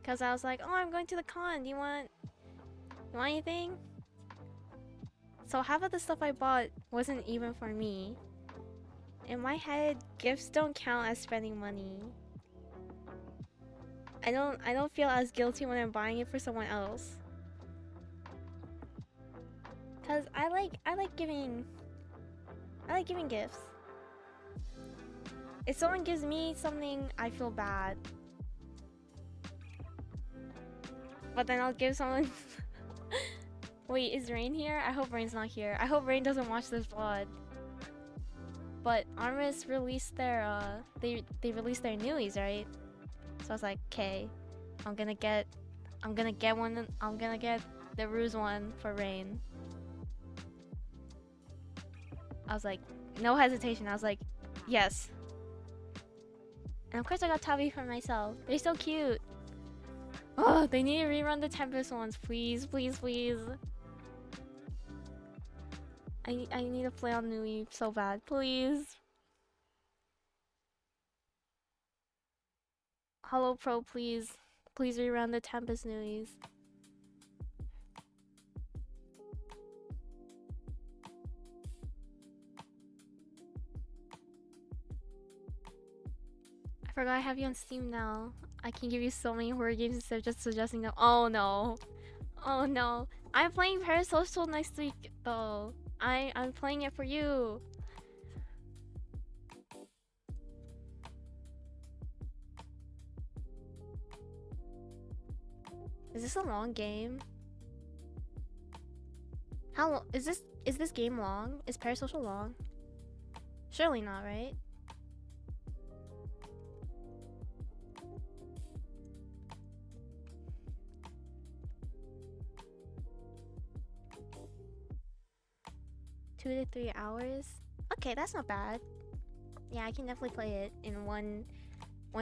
Cause I was like, oh, I'm going to the con. You want anything? So half of the stuff I bought wasn't even for me. In my head, gifts don't count as spending money. I don't feel as guilty when I'm buying it for someone else. Cause I like giving gifts. If someone gives me something, I feel bad. But then I'll give someone Wait, is Rain here? I hope Rain's not here. I hope Rain doesn't watch this vlog. But Armis released their they released their newies, right? So I was like, okay, I'm gonna get the Ruse one for Rain. I was like, no hesitation. I was like, yes. And of course I got Tabi for myself. They're so cute. Oh, they need to rerun the Tempest ones, please, please, please. I need to play on Nui so bad, please. Holo Pro, please. Please rerun the Tempest Nuis. I forgot I have you on Steam now. I can give you so many horror games instead of just suggesting them. Oh no. Oh no. I'm playing Parasocial next week though. I'm playing it for you. Is this a long game? How long is this game long? Is Parasocial long? Surely not, right? Two to 3 hours? Okay, that's not bad. Yeah, I can definitely play it in one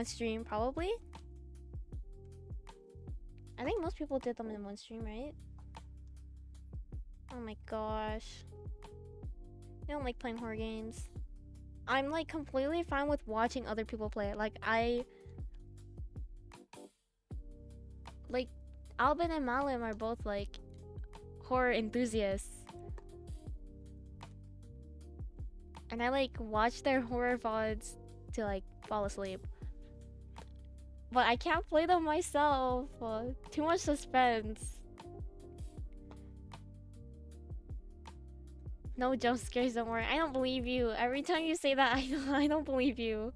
stream probably. I think most people did them in one stream, right? Oh my gosh. I don't like playing horror games. I'm like completely fine with watching other people play it. Like Albin and Malim are both like horror enthusiasts. And I like watch their horror VODs to like fall asleep. But I can't play them myself. Too much suspense. No jump scares, don't worry. I don't believe you. Every time you say that, I don't believe you.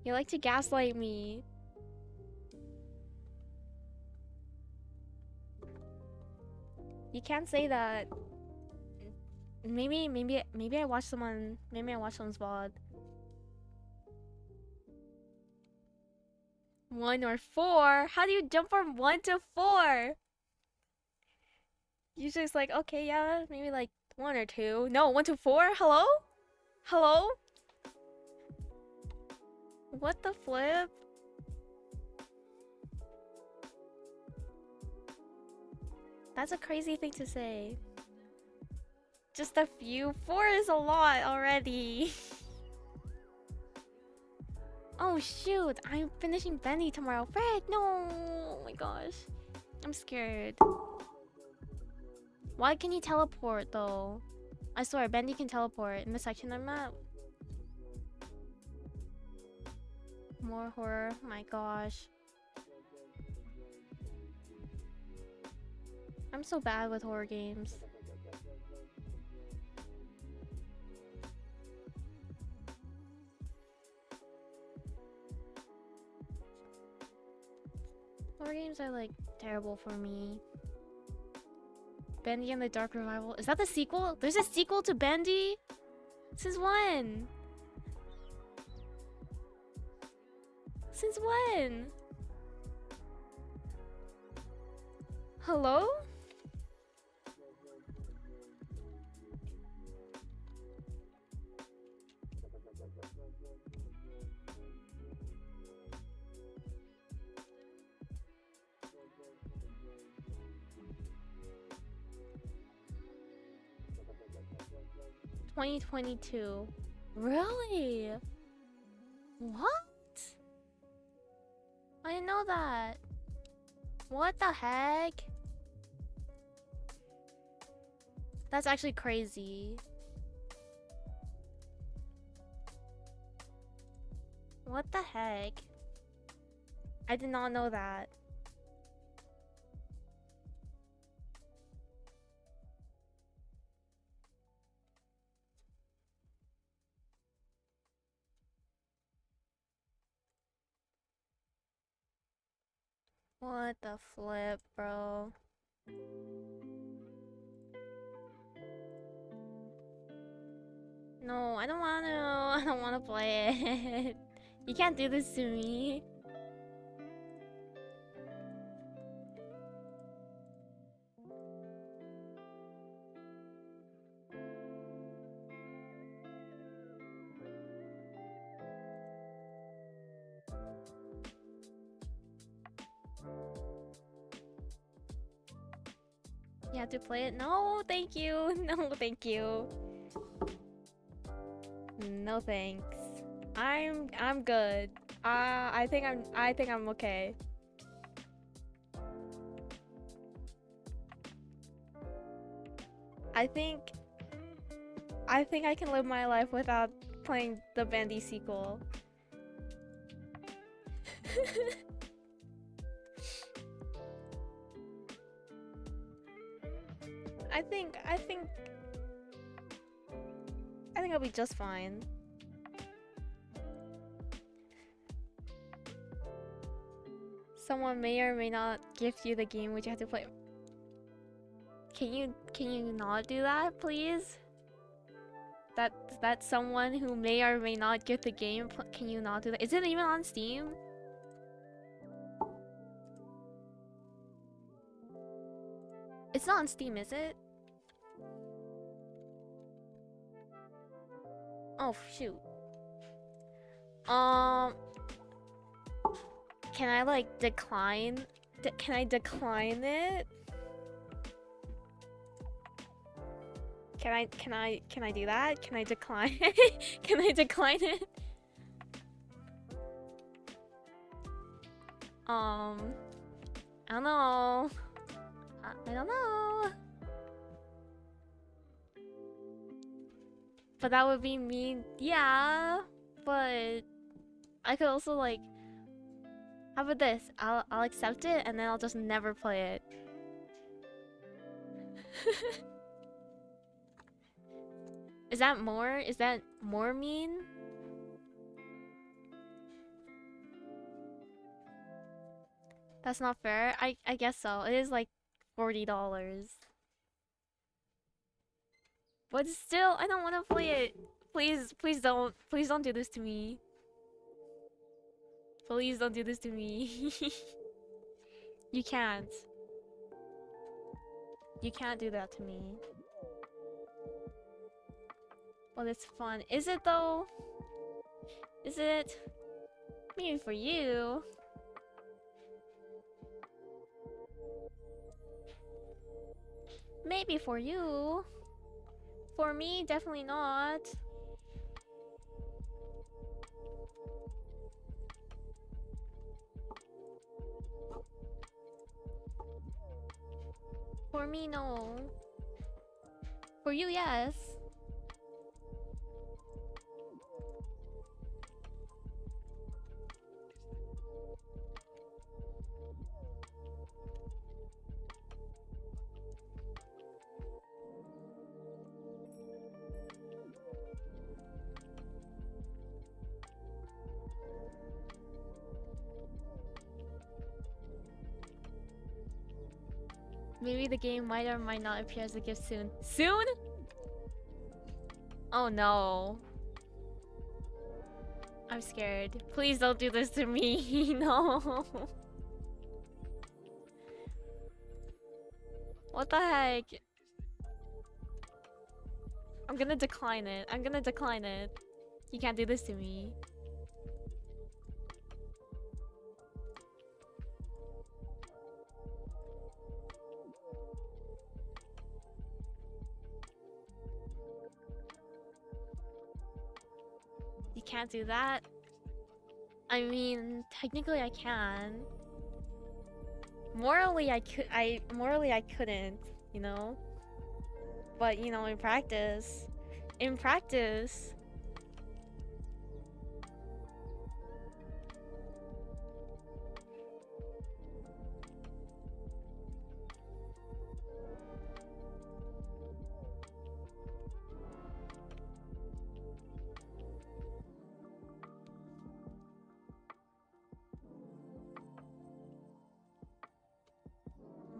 You like to gaslight me. You can't say that. Maybe I watched someone. Maybe I watched someone's VOD. 1 or 4? How do you jump from 1 to 4? Usually it's like, okay, yeah, maybe like 1 or 2. No, 1 to 4? Hello? Hello? What the flip? That's a crazy thing to say. Just a few? 4 is a lot already. Oh shoot, I'm finishing Bendy tomorrow. Frick, no! Oh my gosh. I'm scared. Why can he teleport though? I swear, Bendy can teleport in the section I'm at. More horror, my gosh. I'm so bad with horror games. Horror games are like terrible for me. Bendy and the Dark Revival. Is that the sequel? There's a sequel to Bendy? Since when? Since when? Hello? $2022. Really? What? I didn't know that. What the heck? That's actually crazy. What the heck? I did not know that. What the flip, bro? No, I don't want to. I don't want to play it. You can't do this to me. You have to play it? No, thank you. No, thank you. No thanks. I'm good. I think I'm okay. I think I can live my life without playing the Bandy sequel. I think I'll be just fine. Someone may or may not gift you the game which you have to play. Can you not do that, please? That someone who may or may not gift the game. Can you not do that? Is it even on Steam? It's not on Steam, is it? Oh shoot. Can I like decline? Can I decline it? Can I do that? Can I decline? Can I decline it? I don't know. I don't know. But that would be mean. Yeah, but I could also like. How about this? I'll accept it and then I'll just never play it. Is that more? Is that more mean? That's not fair. I guess so. It is like $40. But still, I don't want to play it. Please don't do this to me. Please don't do this to me. You can't. You can't do that to me. Well, it's fun. Is it though? Is it? Maybe for you. Maybe for you. For me, definitely not. For me, no. For you, yes. Maybe the game might or might not appear as a gift soon. Soon? Oh no. I'm scared. Please don't do this to me. No. What the heck? I'm gonna decline it. I'm gonna decline it. You can't do this to me. You can't do that. I mean, technically I can. Morally I couldn't, you know? But, you know, in practice, oh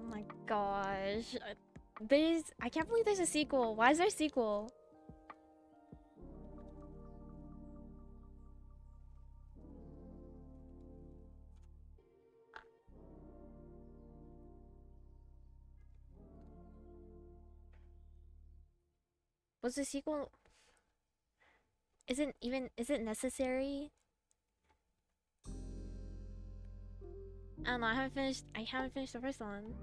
my gosh. I can't believe there's a sequel. Why is there a sequel? Was the sequel is it necessary? I don't know, I haven't finished the first one.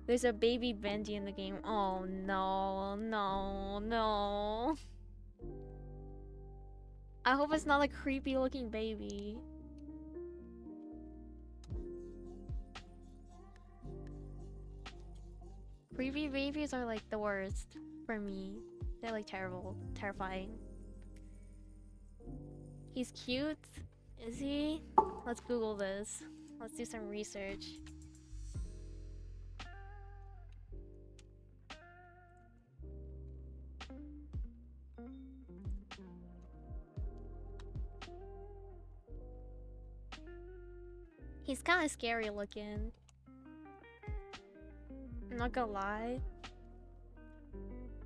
There's a baby Benji in the game. Oh no, no, no. I hope it's not a creepy looking baby. Creepy babies are like the worst for me. They're like terrible, terrifying. He's cute. Is he? Let's Google this. Let's do some research. He's kind of scary looking. I'm not gonna lie.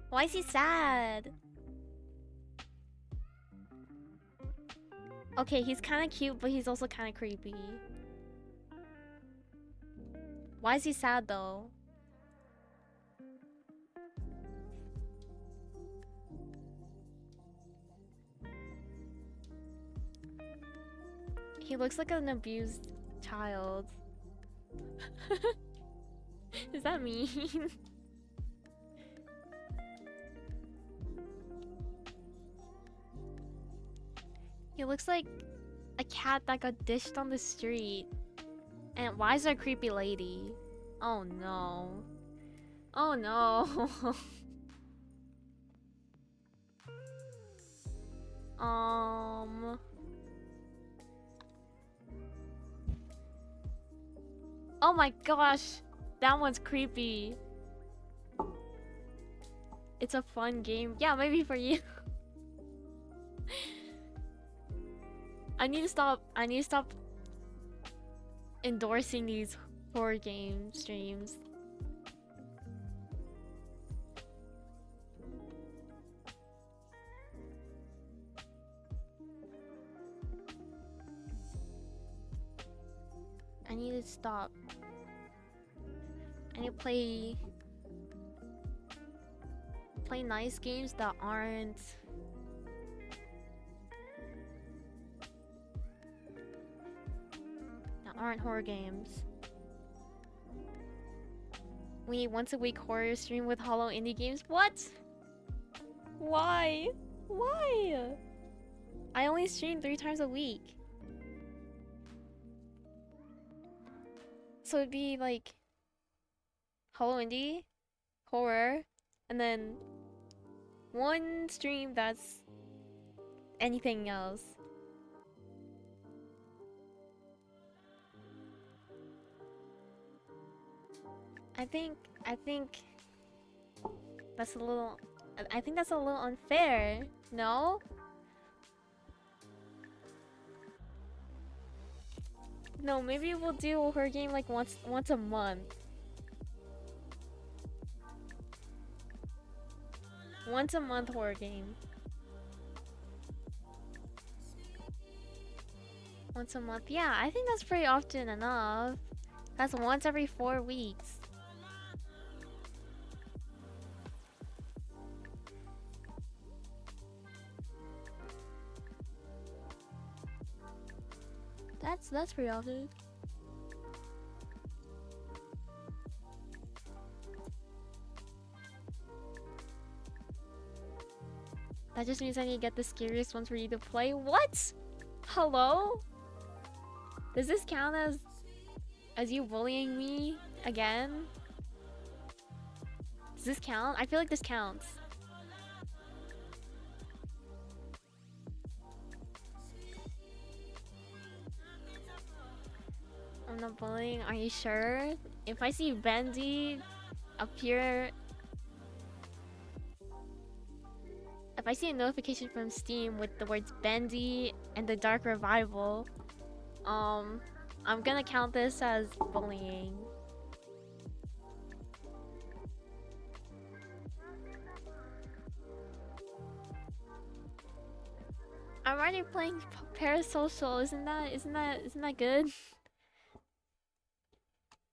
Why is he sad? Okay, he's kind of cute, but he's also kind of creepy. Why is he sad though? He looks like an abused child. Is that mean? He looks like a cat that got dished on the street. And why is there a creepy lady? Oh no. Oh no. Oh my gosh. That one's creepy. It's a fun game. Yeah, maybe for you. I need to stop endorsing these horror game streams. I need to stop. I need to play nice games that aren't horror games. We need once a week horror stream with Holoindie games. What? Why? Why? I only stream 3 times a week. So it'd be like Holoindie, horror, and then one stream that's anything else. I think that's a little unfair. No? No, maybe we'll do a horror game like once a month. Once a month horror game. Once a month. Yeah, I think that's pretty often enough. That's once every 4 weeks. That's pretty often. That just means I need to get the scariest ones for you to play. What? Hello? Does this count as you bullying me again? Does this count? I feel like this counts. I'm not bullying. Are you sure? If I see Bendy appear, if I see a notification from Steam with the words Bendy and the Dark Revival, I'm gonna count this as bullying. I'm already playing Parasocial. Isn't that good?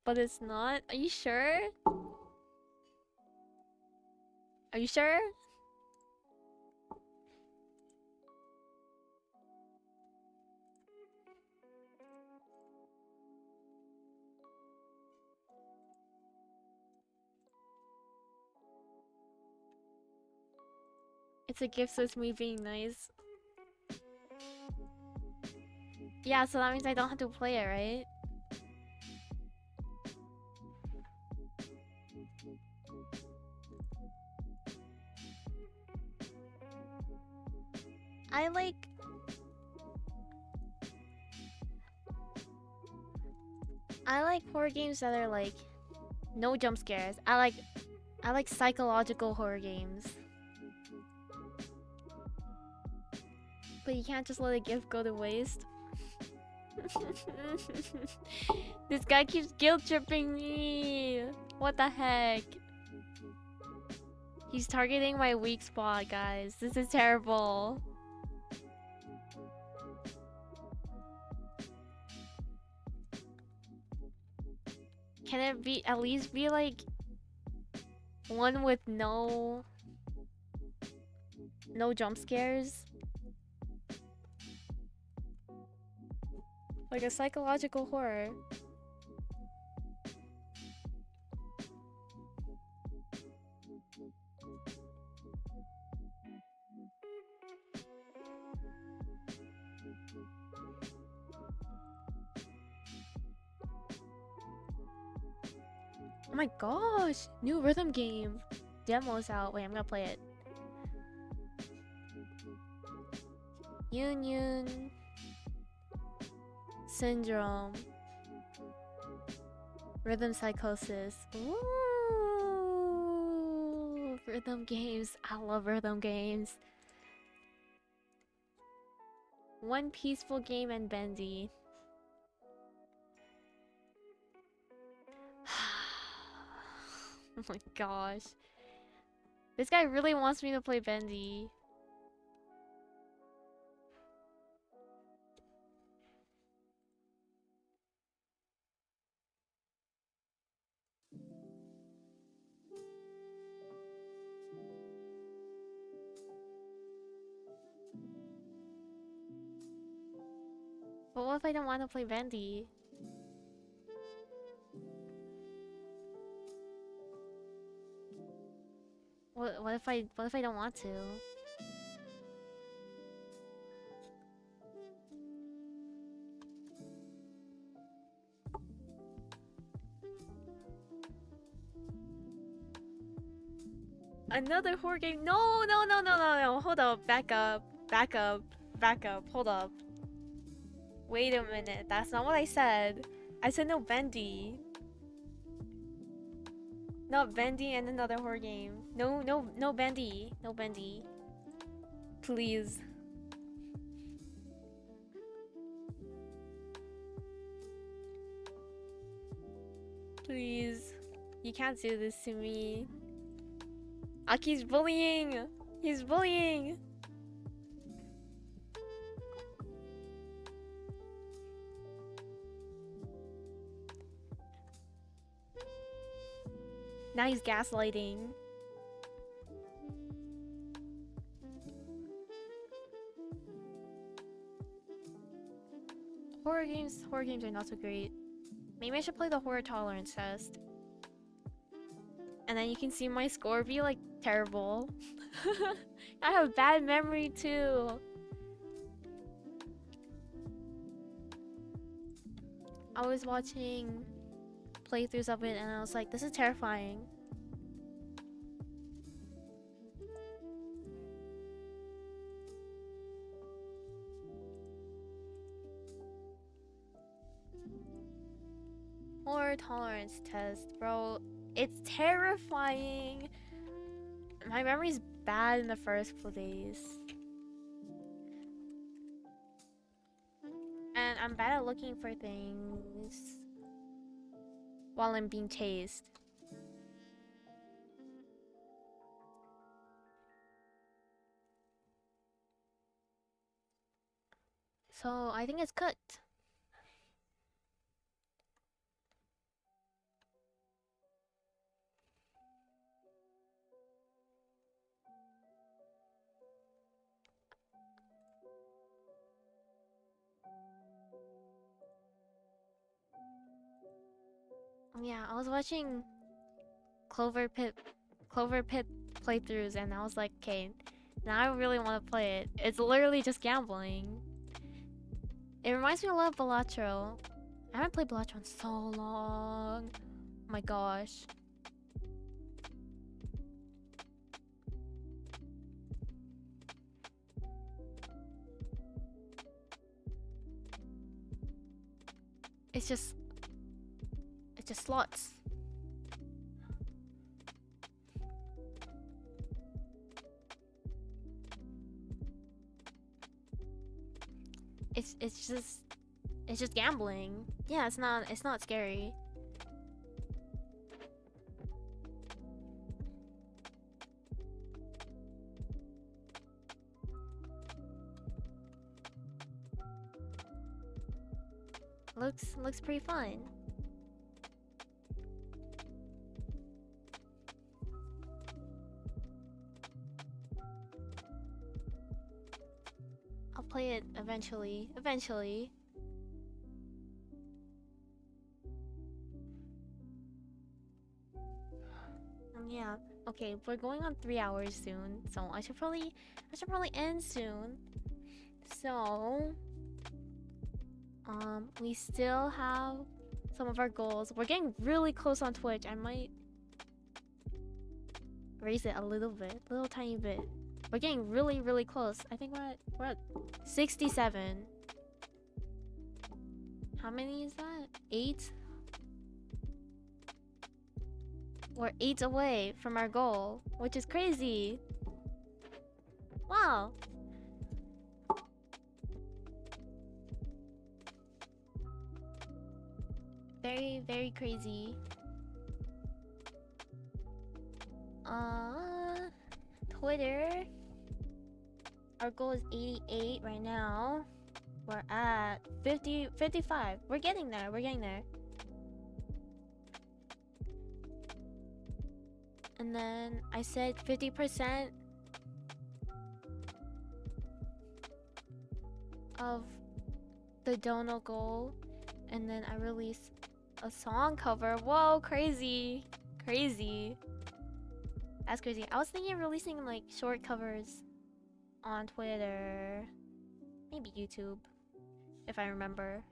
But it's not. Are you sure? Are you sure? It's a gift, so it's me being nice. Yeah, so that means I don't have to play it, right? I like horror games that are like no jump scares. I like psychological horror games. But you can't just let a gift go to waste. This guy keeps guilt tripping me. What the heck? He's targeting my weak spot, guys. This is terrible. Can it be at least be like one with no jump scares? Like a psychological horror. Oh my gosh! New rhythm game. Demo's out. Wait, I'm gonna play it. Union Syndrome. Rhythm Psychosis. Ooh, rhythm games. I love rhythm games. One peaceful game and bendy. Oh my gosh. This guy really wants me to play bendy. But what if I don't want to play bendy? What if I don't want to? Another horror game? No, no, no, no, no, no. Hold up. Back up. Back up. Back up. Hold up. Wait a minute. That's not what I said. I said no bendy. Not bendy and another horror game. No, no, no bendy. No bendy. Please. Please. You can't do this to me. Aki's bullying! He's bullying! Now he's gaslighting. Horror games are not so great. Maybe I should play the horror tolerance test. And then you can see my score be like terrible. I have bad memory too. I was watching playthroughs of it and I was like, this is terrifying. Horror tolerance test, bro. It's terrifying. My memory's bad in the first place. And I'm bad at looking for things while I'm being chased. So I think it's cooked. Yeah, I was watching Clover Pit playthroughs and I was like, okay, Now I really want to play it. It's literally just gambling. It reminds me a lot of Balatro. I haven't played Balatro in so long. Oh my gosh. It's just slots. It's just gambling. Yeah, it's not scary. Looks pretty fun. I'll play it eventually. Eventually. Yeah. Okay, we're going on 3 hours soon, so I should probably end soon. So, we still have some of our goals. We're getting really close on Twitch. I might raise it a little tiny bit. We're getting really close. I think we're at 67. How many is that? 8? We're 8 away from our goal, which is crazy. Wow. Very crazy. Twitter. Our goal is 88 right now. We're at 55. We're getting there. And then I said 50% of the dono goal. And then I released a song cover. Whoa, crazy. That's crazy. I was thinking of releasing like short covers on Twitter. Maybe YouTube, if I remember.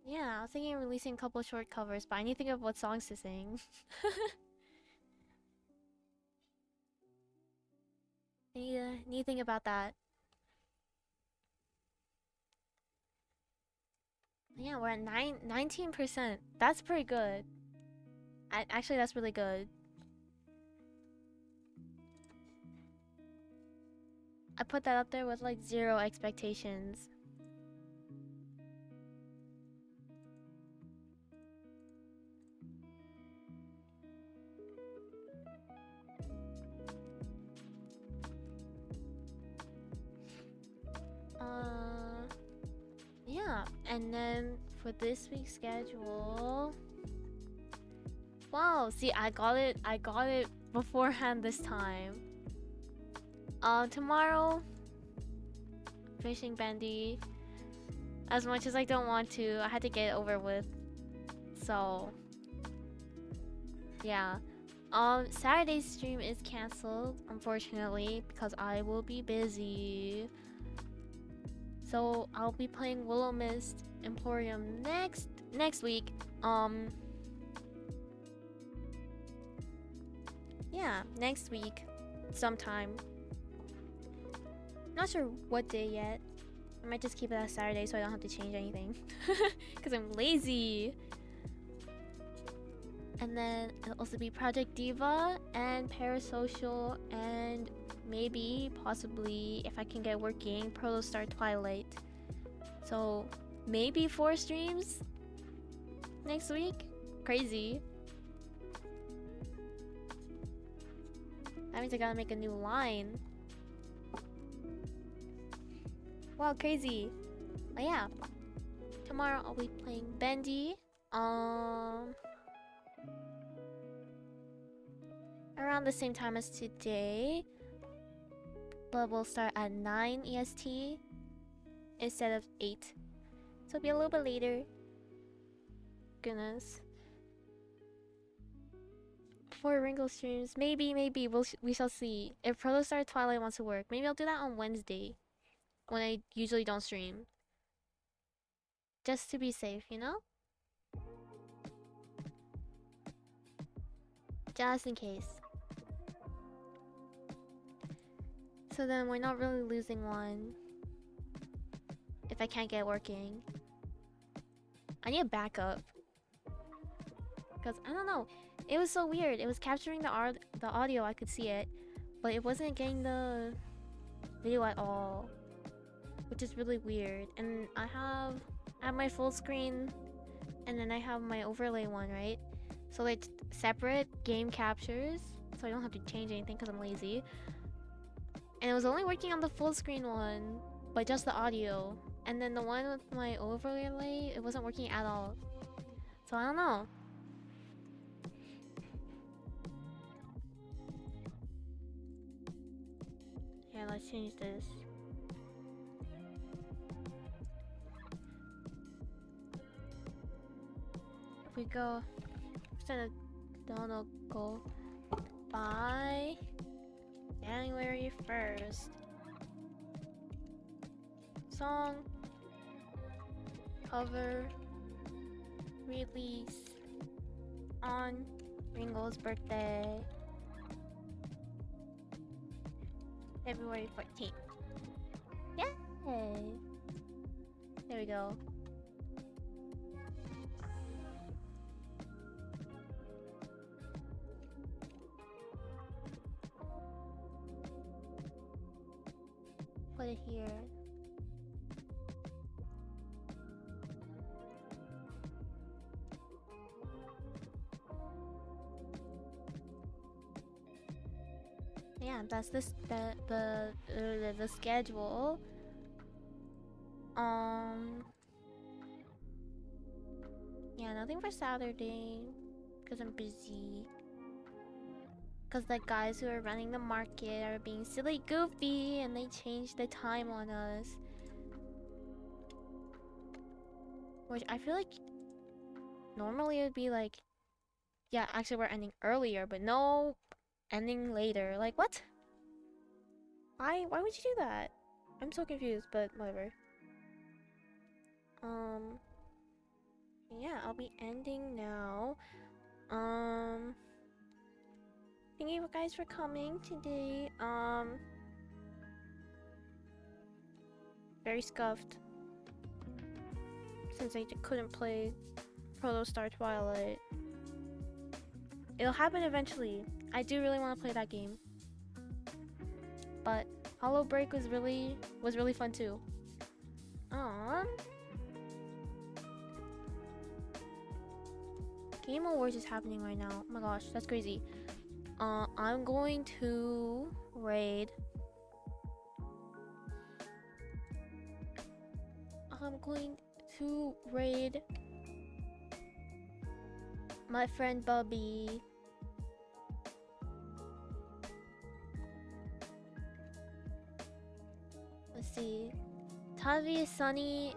Yeah, I was thinking of releasing a couple short covers, but I need to think of what songs to sing. Need to think about that. Yeah, we're at 19%. That's pretty good. Actually, that's really good. I put that up there with like 0 expectations. Yeah, and then for this week's schedule. Wow, see, I got it beforehand this time. Tomorrow, finishing Bendy. As much as I don't want to, I had to get it over with. So, yeah. Saturday's stream is cancelled, unfortunately, because I will be busy. So I'll be playing Willow Mist Emporium next week. Yeah, next week sometime. Not sure what day yet. I might just keep it as Saturday so I don't have to change anything. Because I'm lazy. And then it'll also be Project Diva and Parasocial and maybe, possibly, if I can get working, Protostar Twilight. So maybe 4 streams next week? Crazy. That means I gotta make a new line. Wow, crazy. But yeah. Tomorrow I'll be playing Bendy. Around the same time as today. But we'll start at 9 EST instead of 8. So it'll be a little bit later. Goodness. before Ringo streams. Maybe we shall see. If Protostar Twilight wants to work, maybe I'll do that on Wednesday when I usually don't stream. Just to be safe, you know? Just in case. So then we're not really losing one. If I can't get working. I need a backup. Because, I don't know. It was so weird. It was capturing the audio, I could see it. But it wasn't getting the video at all. Which is really weird. And I have my full screen. And then I have my overlay one, right? So it's separate game captures. So I don't have to change anything because I'm lazy. And it was only working on the full screen one. But just the audio. And then the one with my overlay, it wasn't working at all. So I don't know. Yeah, let's change this. If we go instead of don't go by January 1st. Song cover release on Ringo's birthday, February 14th. Yay! There we go. Put it here. Yeah, that's the schedule. Yeah, nothing for Saturday because I'm busy. Because the guys who are running the market are being silly goofy and they changed the time on us. Which I feel like normally it would be like, yeah, actually we're ending earlier, but no, ending later. Like, what? Why would you do that? I'm so confused, but whatever. Yeah, I'll be ending now. Thank you guys for coming today. Very scuffed. Since I couldn't play Protostar Twilight. It'll happen eventually. I do really want to play that game. But Holo Break was really fun too. Aww. Game Awards is happening right now. Oh my gosh, that's crazy. I'm going to raid. My friend Bubby. Let's see. Tavi, Sunny,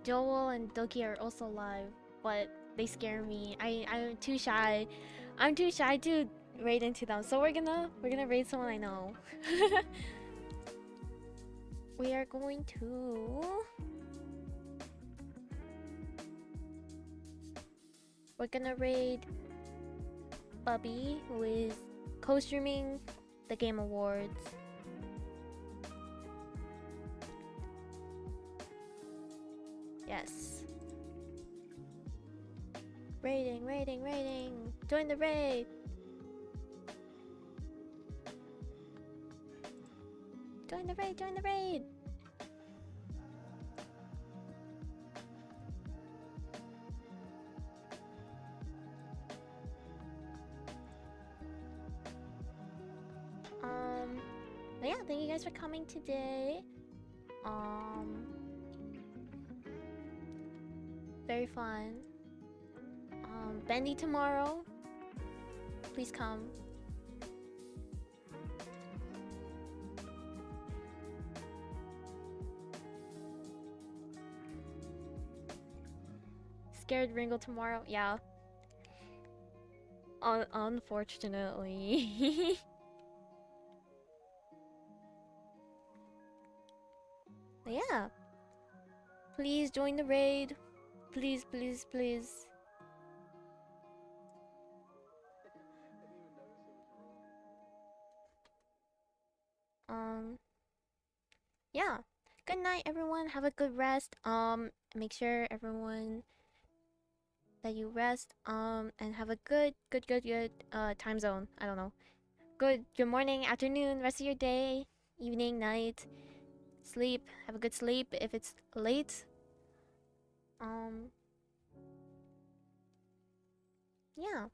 Joel, and Dookie are also live, but they scare me. I'm too shy. I'm too shy to raid into them. So we're gonna raid someone I know. We are going to. We're gonna raid Bubby, who is co-streaming the Game Awards. Yes. Raiding. Join the raid. Join the raid. But yeah, thank you guys for coming today. Very fun. Bendy tomorrow. Please come. Scared Ringo tomorrow. Yeah. Unfortunately. Yeah. Please join the raid. Please, please, please. Yeah. Good night, everyone. Have a good rest. Make sure everyone that you rest. And have a good time zone. I don't know. Good morning, afternoon, rest of your day, evening, night. Sleep. Have a good sleep if it's late. Um. Yeah.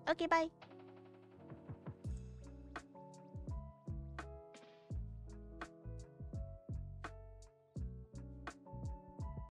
Okay. Bye.